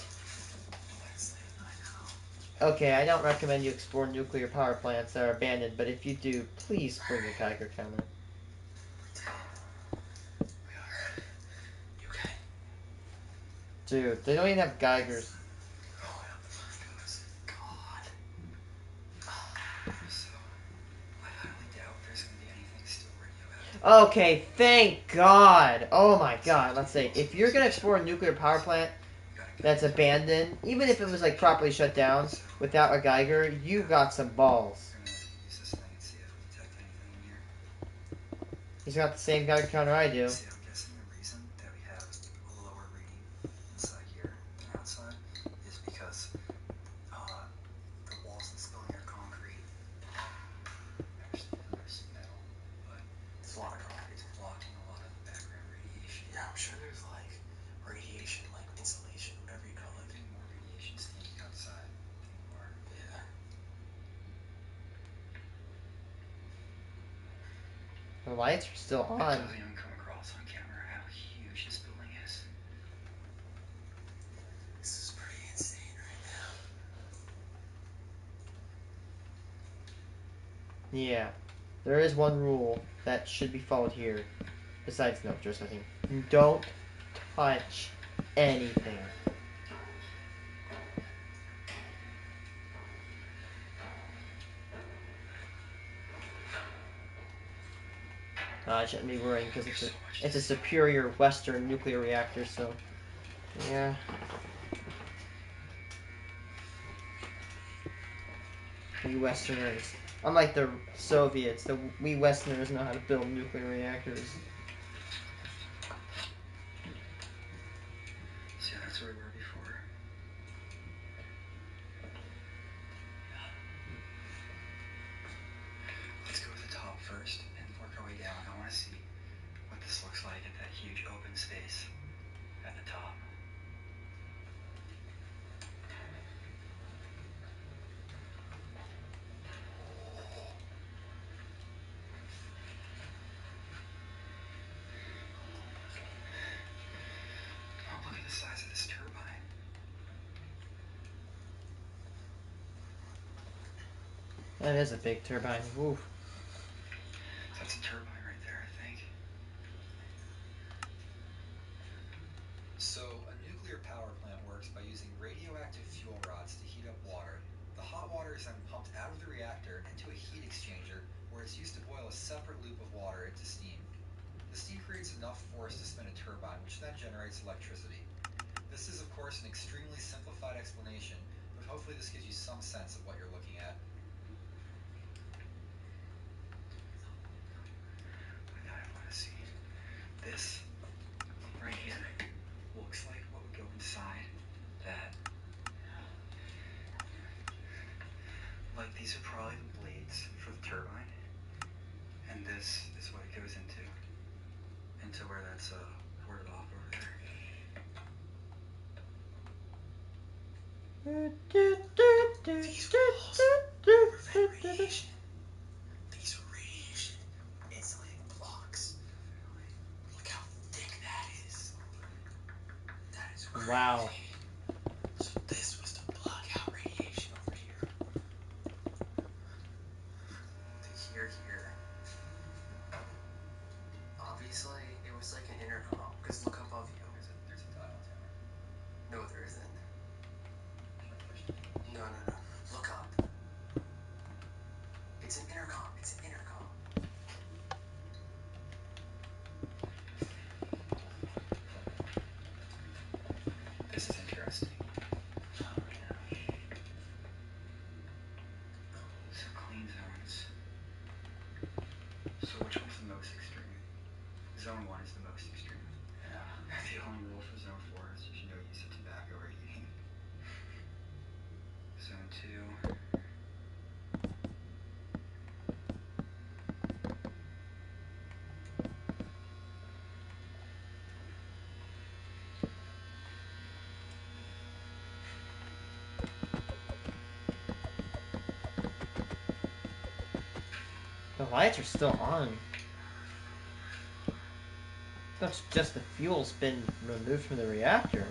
S3: Okay, I don't recommend you explore nuclear power plants that are abandoned, but if you do, please bring a Geiger counter.
S4: You okay?
S3: Dude, they don't even have Geigers.
S4: Oh, God. So, I highly doubt there's gonna be anything still radioactive.
S3: Okay, thank God. Oh my God. Let's say, if you're gonna explore a nuclear power plant that's abandoned, even if it was like properly shut down without a Geiger, you got some balls.
S4: We're gonna use this thing and see if we detect anything in here.
S3: He's got the same Geiger counter I do.
S4: See, I'm guessing the reason that we have a lower reading inside here than outside is because the walls in this building are concrete. Actually, there's some metal, but
S5: It's a lot of concrete.
S4: it's blocking a lot of the background radiation.
S5: Yeah, I'm sure there's like radiation, like insulation, whatever you call it.
S4: I think more radiation standing outside than more.
S5: Yeah.
S3: The lights are still
S4: It
S3: on.
S4: doesn't even come across on camera how huge this building is.
S5: This is pretty insane right now.
S3: Yeah. There is one rule that should be followed here. Besides no trespassing. Don't touch anything. I shouldn't be worrying because it's a superior Western nuclear reactor, so yeah. We Westerners, unlike the Soviets, we Westerners know how to build nuclear reactors.
S4: So yeah, that's where we were before. Let's go to the top first and work our way down. I want to see what this looks like at that huge open space at the top. Oh, look at the size of this turbine.
S3: That is a big turbine. Oof.
S4: That's a turbine right there, I think. So, a nuclear power plant works by using radioactive fuel rods to heat up water. The hot water is then pumped out of the reactor into a heat exchanger where it's used to boil a separate loop of water into steam. The steam creates enough force to spin a turbine, which then generates electricity. This is, of course, an extremely simplified explanation, but hopefully this gives you some sense of what you're looking at. I want to see. This right here looks like what would go inside that. Like, these are probably the blades for the turbine, and this is what it goes into where that's ported off over there.
S5: These walls prevent radiation. These are radiation insulating blocks. Look how thick that is. That is crazy.
S3: Wow.
S5: So this was to block out radiation over here. To here. Obviously, it was like an intercom, because look above you.
S4: There's a dial tower.
S5: No, there isn't. No. Look up. It's an intercom.
S4: This is interesting.
S5: Oh, yeah.
S4: So clean zones. So which one's the most extreme? Zone 1 is the most extreme.
S5: Yeah.
S4: The only rule for Zone 4 is there's no use of tobacco or eating. Zone 2.
S3: The lights are still on. That's just the fuel's been removed from the reactor.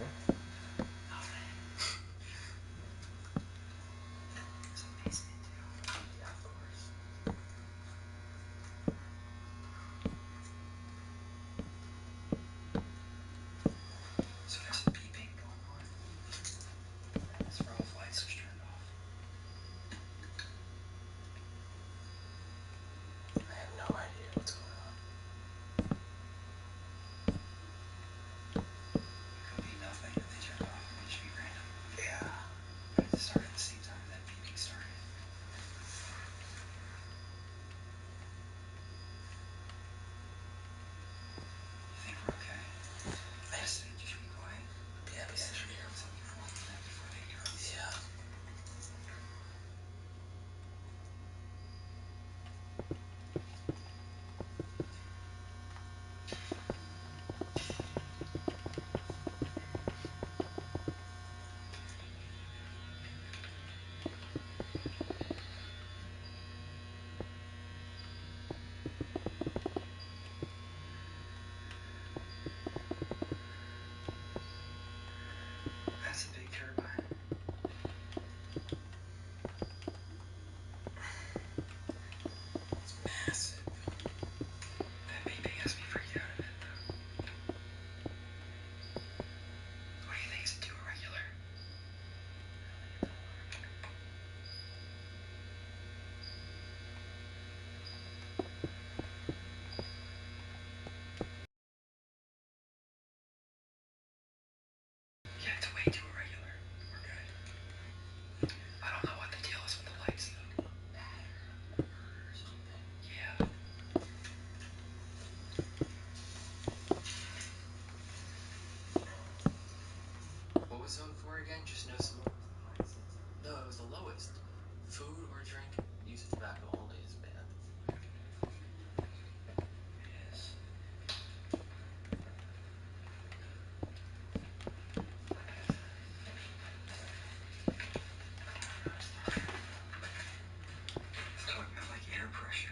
S4: So there's some beeping going on. It's for all the lights are turned off.
S5: I have no idea what's going on.
S4: Could be nothing that they turned off. It might just be random.
S5: Yeah.
S4: But it started at the same time that beeping started. You think we're okay?
S5: I just
S4: You should be quiet.
S5: yeah, we should be
S4: So you inform them before they hear us.
S5: yeah.
S4: That's a big turbine.
S5: It's massive.
S4: That beeping has me freaked out a bit, though. What do you think? Is it too irregular? Yeah, it's way too irregular. We're good. I don't know what the deal is with the lights, though. Yeah.
S5: What was zone 4 again? Just no smoke? No, it was the lowest. Food or drink, use of tobacco only is banned.
S4: It is. It's talking about like air pressure.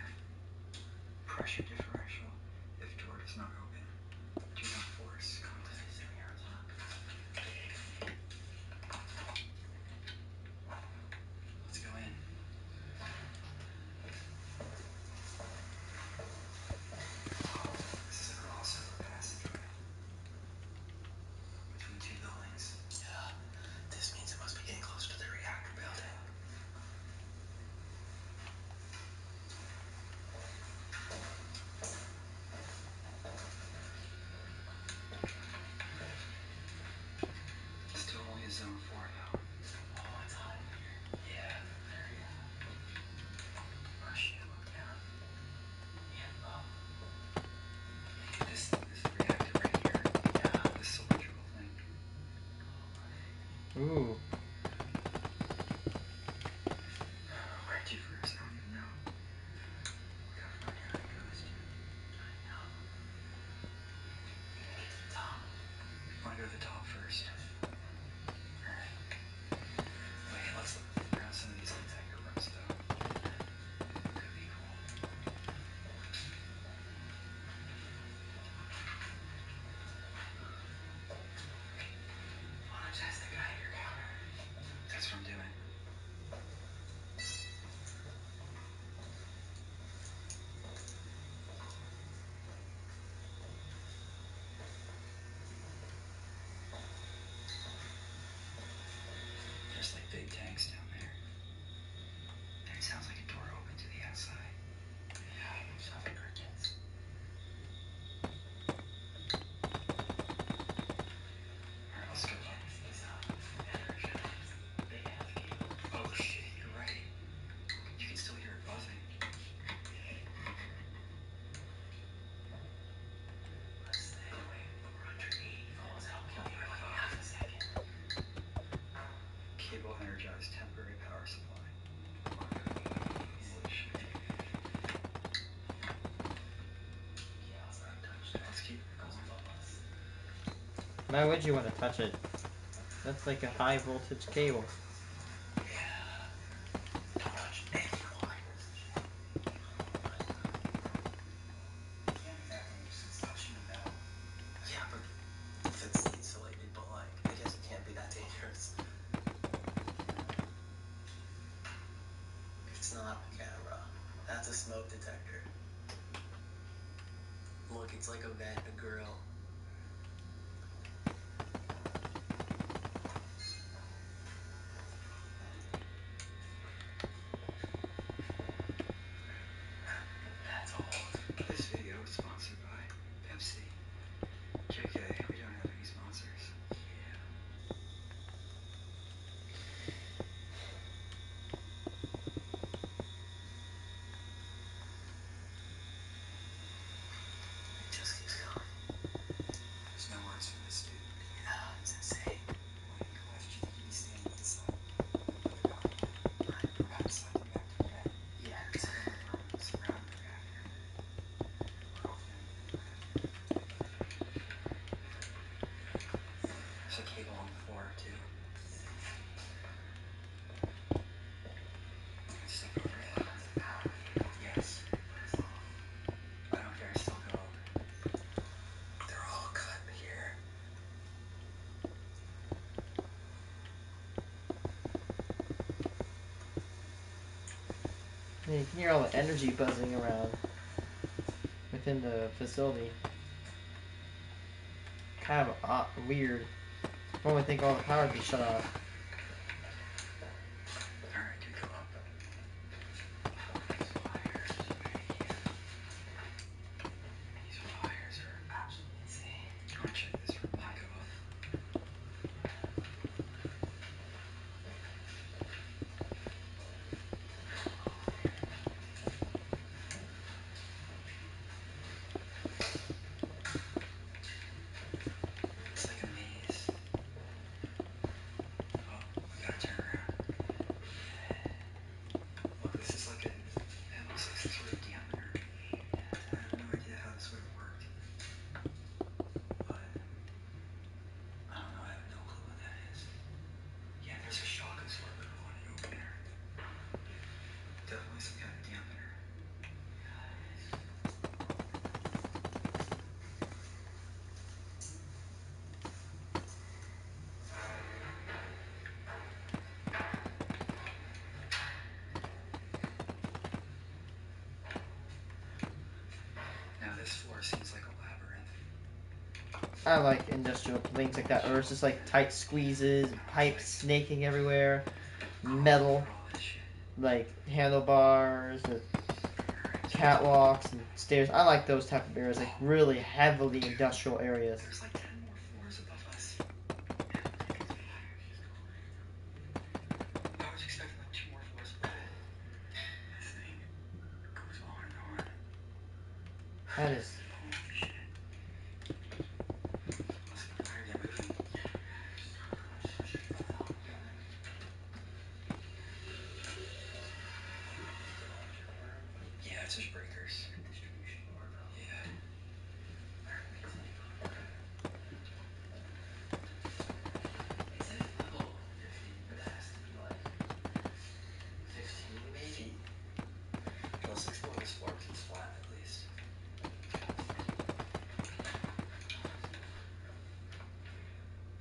S4: Pressure differential. If door does not open, do not force contact. Let's go in. This is a crossover passageway between two buildings.
S5: Yeah. This means it must be getting closer to the reactor building.
S4: Still only a zone 4 though.
S5: Oh, it's hot in here.
S4: Yeah.
S5: Very hot.
S4: Oh shit, look down.
S5: And up.
S4: This reactor right here.
S5: Yeah.
S4: This cylindrical thing.
S3: Ooh.
S4: Where to first? I don't even know. We gotta find out how it goes, dude.
S5: I know. Get to the top.
S4: Wanna go to the top first? Alright. Wait, let's look around some of these detector rooms though. Could be cool.
S5: Energize the Geiger counter.
S4: That's what I'm doing. There's like big tanks down there. And it sounds like a door open to the outside.
S5: Yeah, sounds like crickets.
S4: Alright, let's go up. Oh shit, you're right. You can still hear it buzzing.
S5: Let's stay away from 480 volts. That'll kill you in like half a second.
S4: Cable energized temporary power supply. Holy shit.
S5: Yeah, let's not touch that.
S4: Let's keep it
S5: Goes
S4: going.
S5: above us.
S3: Why would you want to touch it? That's like a high voltage cable.
S5: Yeah. Don't touch any wires.
S11: camera. That's a smoke detector. Look, it's like a vent, a grill. That's old. This video is sponsored by Pepsi. JK, we don't have any sponsors. Yeah. It just keeps going. There's no words for this, dude. Yeah, it's insane. When you collapse, do you think you'd be standing with the sun? Or outside the reactor vent? Yeah, it's in the room surrounding the reactor. We're opening the reactor. There's a cable on the floor, too. Let's step over it. Yes. I don't care, still go over. They're all cut here.
S3: Yeah, you can hear all the energy buzzing around within the facility. Kind of weird. One would think all the power would be shut off.
S11: Alright, dude, go up. These wires are absolutely insane. I want to check this room when I go up. It's like a maze. Oh, we gotta turn around. Look, this is like it looks like some sort of dampener. I have no idea how this would have worked. But, I don't know, I have no clue what that is. Yeah, there's a shock absorber on it over there. Definitely some kind of dampener. Now this floor seems like a labyrinth.
S3: I like industrial things like that, or it's just like tight squeezes, pipes snaking everywhere, metal, like handlebars, catwalks, and stairs. I like those type of areas, like really heavily industrial areas.
S11: There's like 10 more floors above us. I was expecting like 2 more floors above it. This thing goes on and on.
S3: That is.
S11: Holy shit. Let's get moving. Yeah, it's just breakers. Distribution board. Yeah. Is it level 15? But it has to be like 15 maybe? Let's explore this floor because it's flat at least.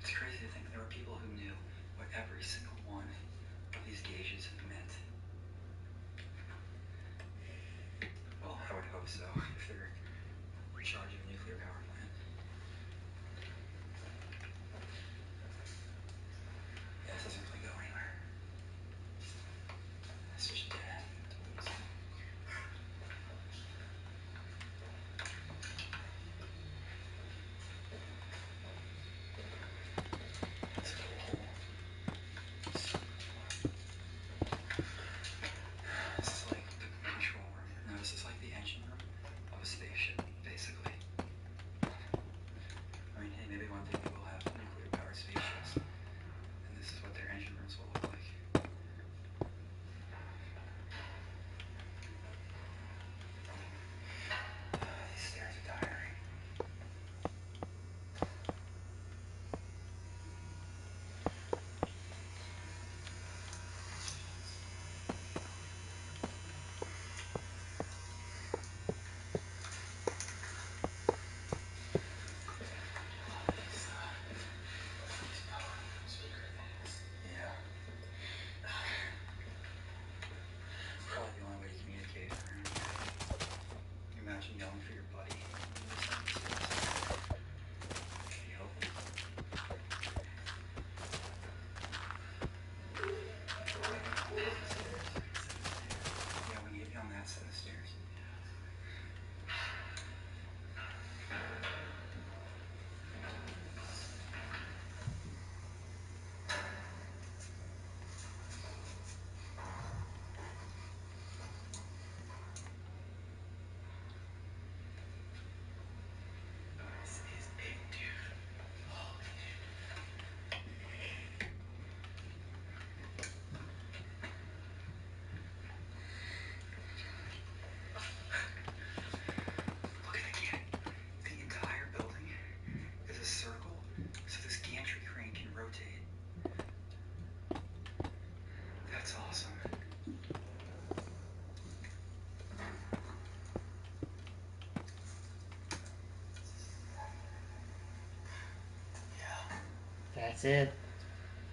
S11: It's crazy to think there were people who knew what every single one of these gauges meant. Well, I would hope so, if they're in charge of a nuclear power plant. Yeah, this doesn't really go anywhere. It's just dead end. That's what it is. It's a little hole. This is like the control room. No, this is like the engine room.
S3: That's it.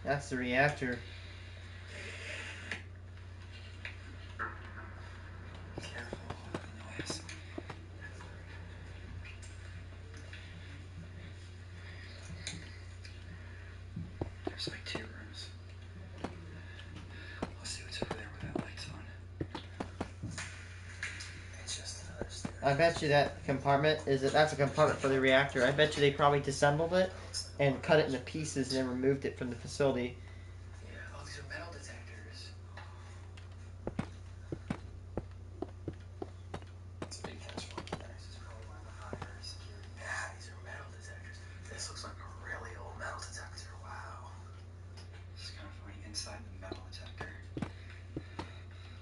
S3: That's the reactor.
S11: Careful with the noise. There's like 2 rooms. Let's see what's over there with that light's on.
S5: It's just another stair.
S3: I bet you that compartment that's a compartment for the reactor. I bet you they probably disassembled it and cut it into pieces and then removed it from the facility.
S11: Yeah, oh, these are metal detectors.
S5: It's a big transformer there.
S11: This is probably one of the higher security.
S5: Yeah, these are metal detectors. This looks like a really old metal detector. Wow.
S11: It's kind of funny. Inside the metal detector,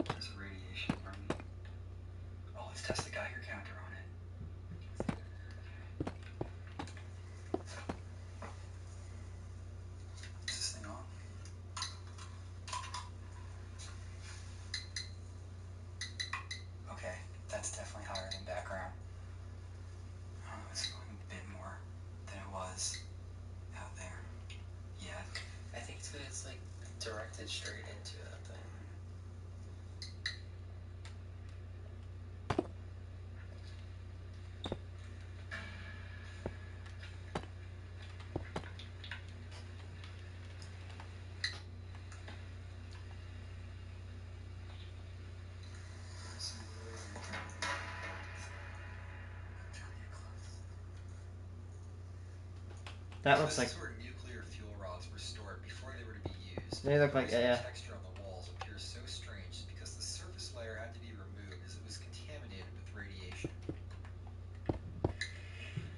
S11: there's a radiation burning. Oh, let's test the Geiger counter on it. Is this thing on? Okay, that's definitely higher than background. I don't know, it's going a bit more than it was out there. Yeah.
S5: I think it's 'cause it's like directed straight into that thing.
S3: That
S4: So
S3: looks
S4: this
S3: like
S4: is where nuclear fuel rods were stored before they were to be used.
S3: they look like
S4: The
S3: yeah.
S4: texture on the walls appears so strange because the surface layer had to be removed as it was contaminated with radiation.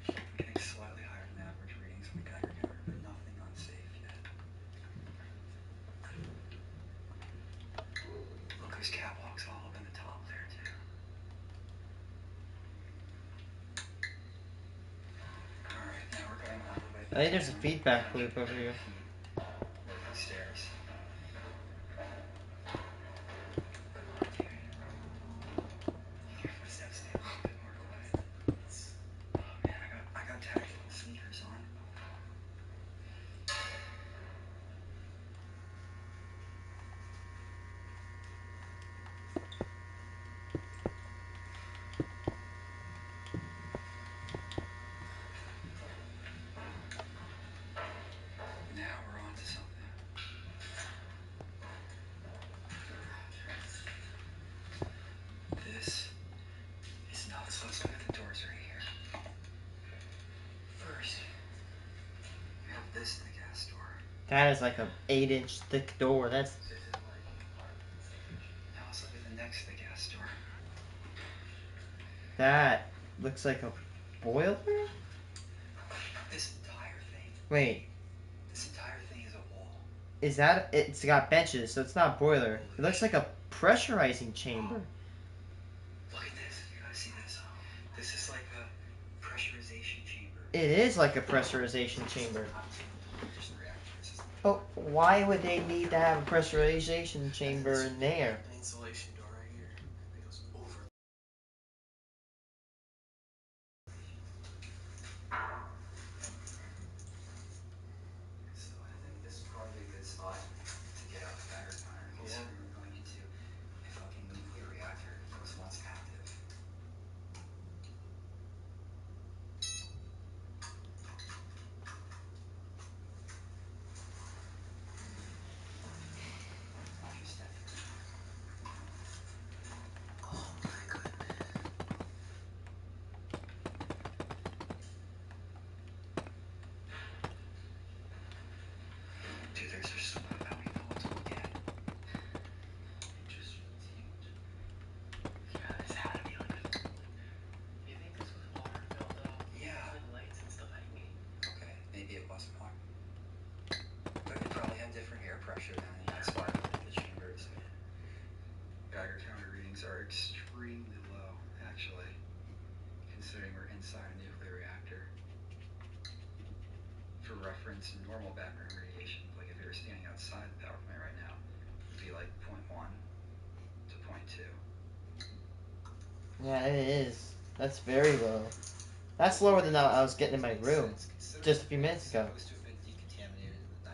S11: I'm getting slightly higher than average readings on the Geiger counter, but nothing unsafe yet. Look, there's catwalks all up in the top there, too. Alright, now we're going all the way
S3: I think there's a feedback loop over here.
S11: Over the stairs. Come on, dude. Keep your footsteps down a little bit more quiet. Oh man, I got tactical sneakers on. Now we're on to something. This is nuts. Let's look at the doors right here. First, we have this thick ass door.
S3: That is like a 8-inch thick door. That's
S11: This is like. Now let's look at the next thick ass door.
S3: that looks like a boiler?
S11: This entire thing.
S3: Wait,
S11: This entire thing is a wall.
S3: is that it's got benches, so it's not a boiler. It looks like a pressurizing chamber.
S11: Look at this. You gotta see this. This is like a pressurization chamber.
S3: It is like a pressurization chamber.
S4: Just the reactor system.
S3: But why would they need to have a pressurization chamber in there?
S5: An insulation door right here that goes over.
S11: So I think this is probably a good spot to get out the Geiger counter because
S5: Yeah.
S11: we're going into a fucking nuclear reactor that was once active.
S5: Oh my goodness.
S11: Dude, there's just so much. I don't even know what to look at. It just feels huge. Yeah, this had to be like a.
S5: You think this was water filled up?
S11: Yeah.
S5: Like lights and stuff hanging.
S11: Okay, maybe it wasn't water. But it probably had different air pressure than the spark in the chambers. Geiger counter readings are extremely low, actually, considering we're inside a nuclear reactor. For reference, normal background radiation, like if you were standing outside the power plant right now, would be like 0.1 to 0.2.
S3: Yeah, it is. That's very low. That's lower than I was getting in my room
S4: Considering
S3: just a few minutes
S4: it's
S3: ago.
S4: supposed to have been decontaminated in the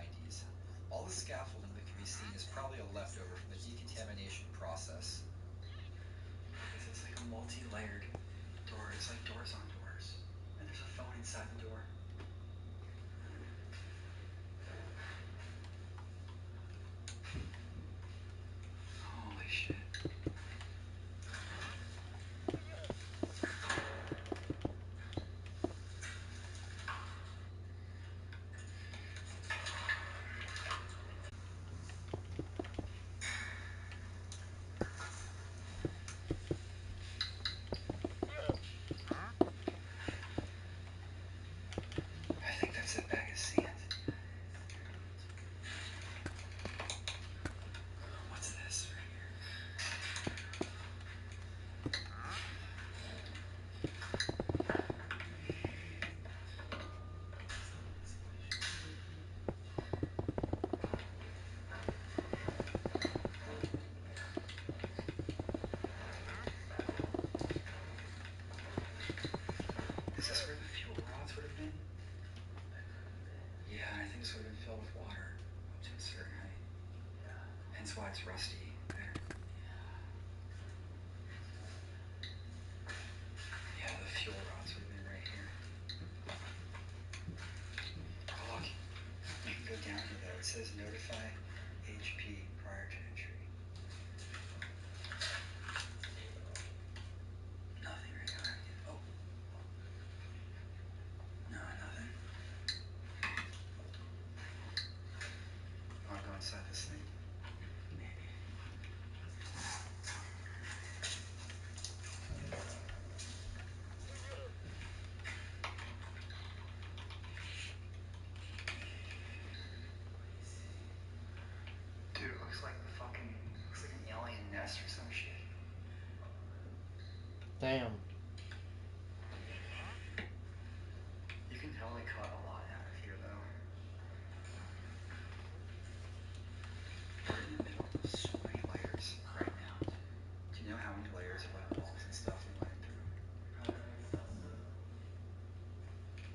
S11: multi-layered door. It's like doors on doors. And there's a phone inside the door. Holy shit. I think that's a bag of sand. What's this right here? Is this where the fuel rods would have been? Yeah, and I think this would have been filled with water up to a certain height. Hence why it's rusty there. Yeah, the fuel rods would have been right here. Oh, look. You can go down here though. It says notify HP prior to entry. Nothing radioactive. Oh. No, nothing. Wanna go inside this thing? Maybe. Dude, it looks like an alien nest or some shit.
S3: Damn.
S11: You can tell they cut a lot out of here though. We're in the middle of so many layers right now. Do you know how many layers of like walls and stuff we went through?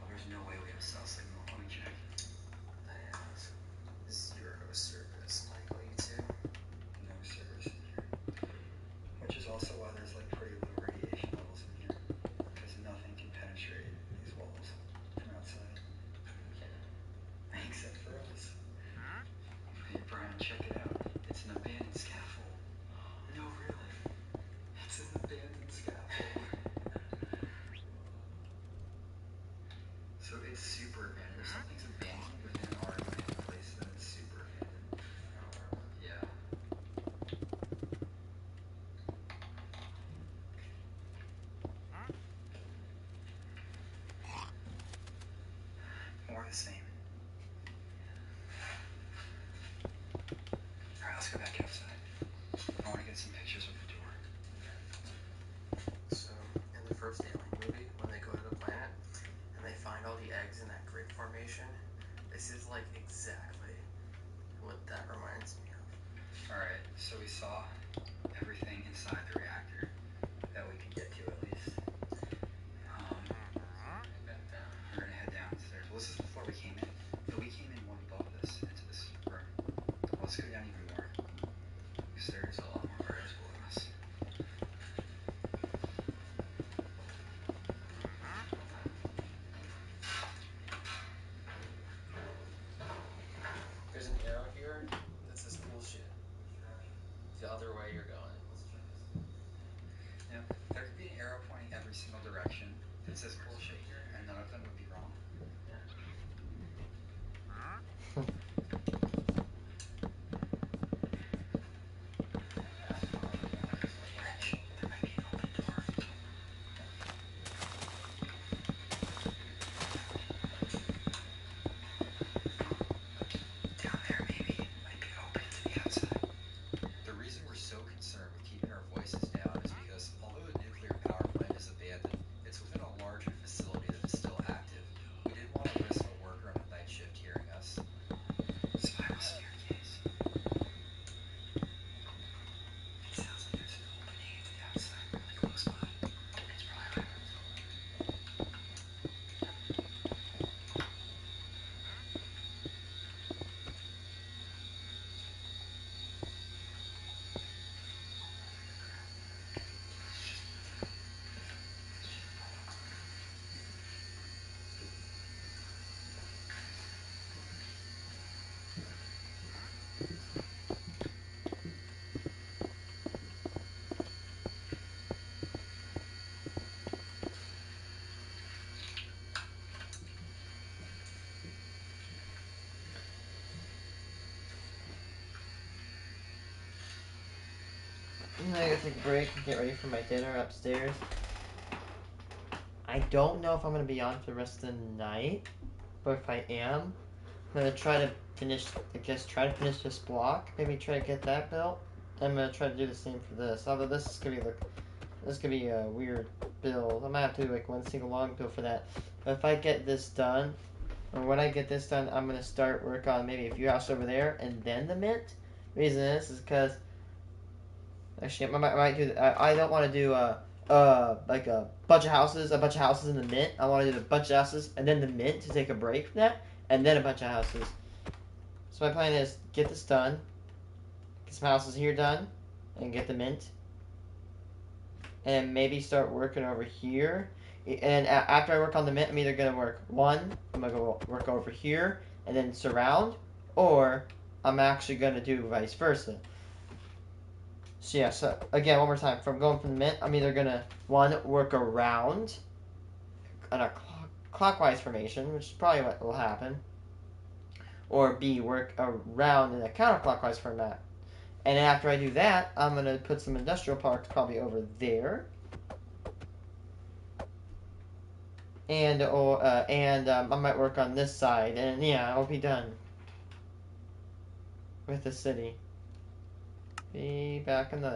S11: Oh, there's no way we have cell signal. Let me check.
S4: I have 0 service. Michael, you too?
S11: No service in here. Which is also why there's like pretty low radiation levels in here. Because nothing can penetrate these walls from outside. Except for us. Hey Brian, check it out. It's an abandoned scaffold. No, really. It's an abandoned scaffold. So it's super abandoned. If something's abandoned within our abandoned place, then it's super abandoned. Yeah. More of the same. Alright, let's go back outside. I want to get some pictures of the door.
S5: So, in the first Alien movie, when they go to the planet and they find all the eggs in that grid formation, this is like exactly what that reminds me of.
S11: Alright, so we saw everything inside the reactor that we could get to at least. We're gonna head downstairs. Well, this is before we came in. No, we came in one above this, into this room. Well, let's go down even more. Because there's a lot more guards below us.
S5: There's an arrow here that says cool shit. The other way you're going.
S11: Yeah, there could be an arrow pointing every single direction that says cool shit here, and none of them would be wrong. There might be an open door. Down there, maybe. It might be open to the outside. The reason we're so concerned with keeping our voices down is because although the nuclear power plant is abandoned, it's within a larger facility that is still active. We didn't want to risk a worker on a night shift hearing us. Spiral staircase. It sounds like there's an opening to the outside really close by. It's probably right.
S3: I'm gonna take a break and get ready for my dinner upstairs. I don't know if I'm gonna be on for the rest of the night, but if I am, I'm gonna try to finish. I guess try to finish this block. Maybe try to get that built. I'm gonna try to do the same for this. Although this is gonna be a weird build. I might have to do like one single long build for that. But if I get this done, or when I get this done, I'm gonna start work on maybe a few houses over there and then the mint. The reason is because actually I might do. I don't want to do like a bunch of houses in the mint. I want to do the bunch of houses and then the mint to take a break from that, and then a bunch of houses. So my plan is get this done, get some houses here done, and get the mint, and maybe start working over here. And after I work on the mint, I'm either gonna work I'm gonna go work over here and then surround, or I'm actually gonna do vice versa. So yeah, so again, one more time. From going from the mint, I'm either gonna work around in a clockwise formation, which is probably what will happen, or B, work around in a counterclockwise format. And after I do that, I'm gonna put some industrial parks probably over there, and I might work on this side, and yeah, I'll be done with the city. Be back in the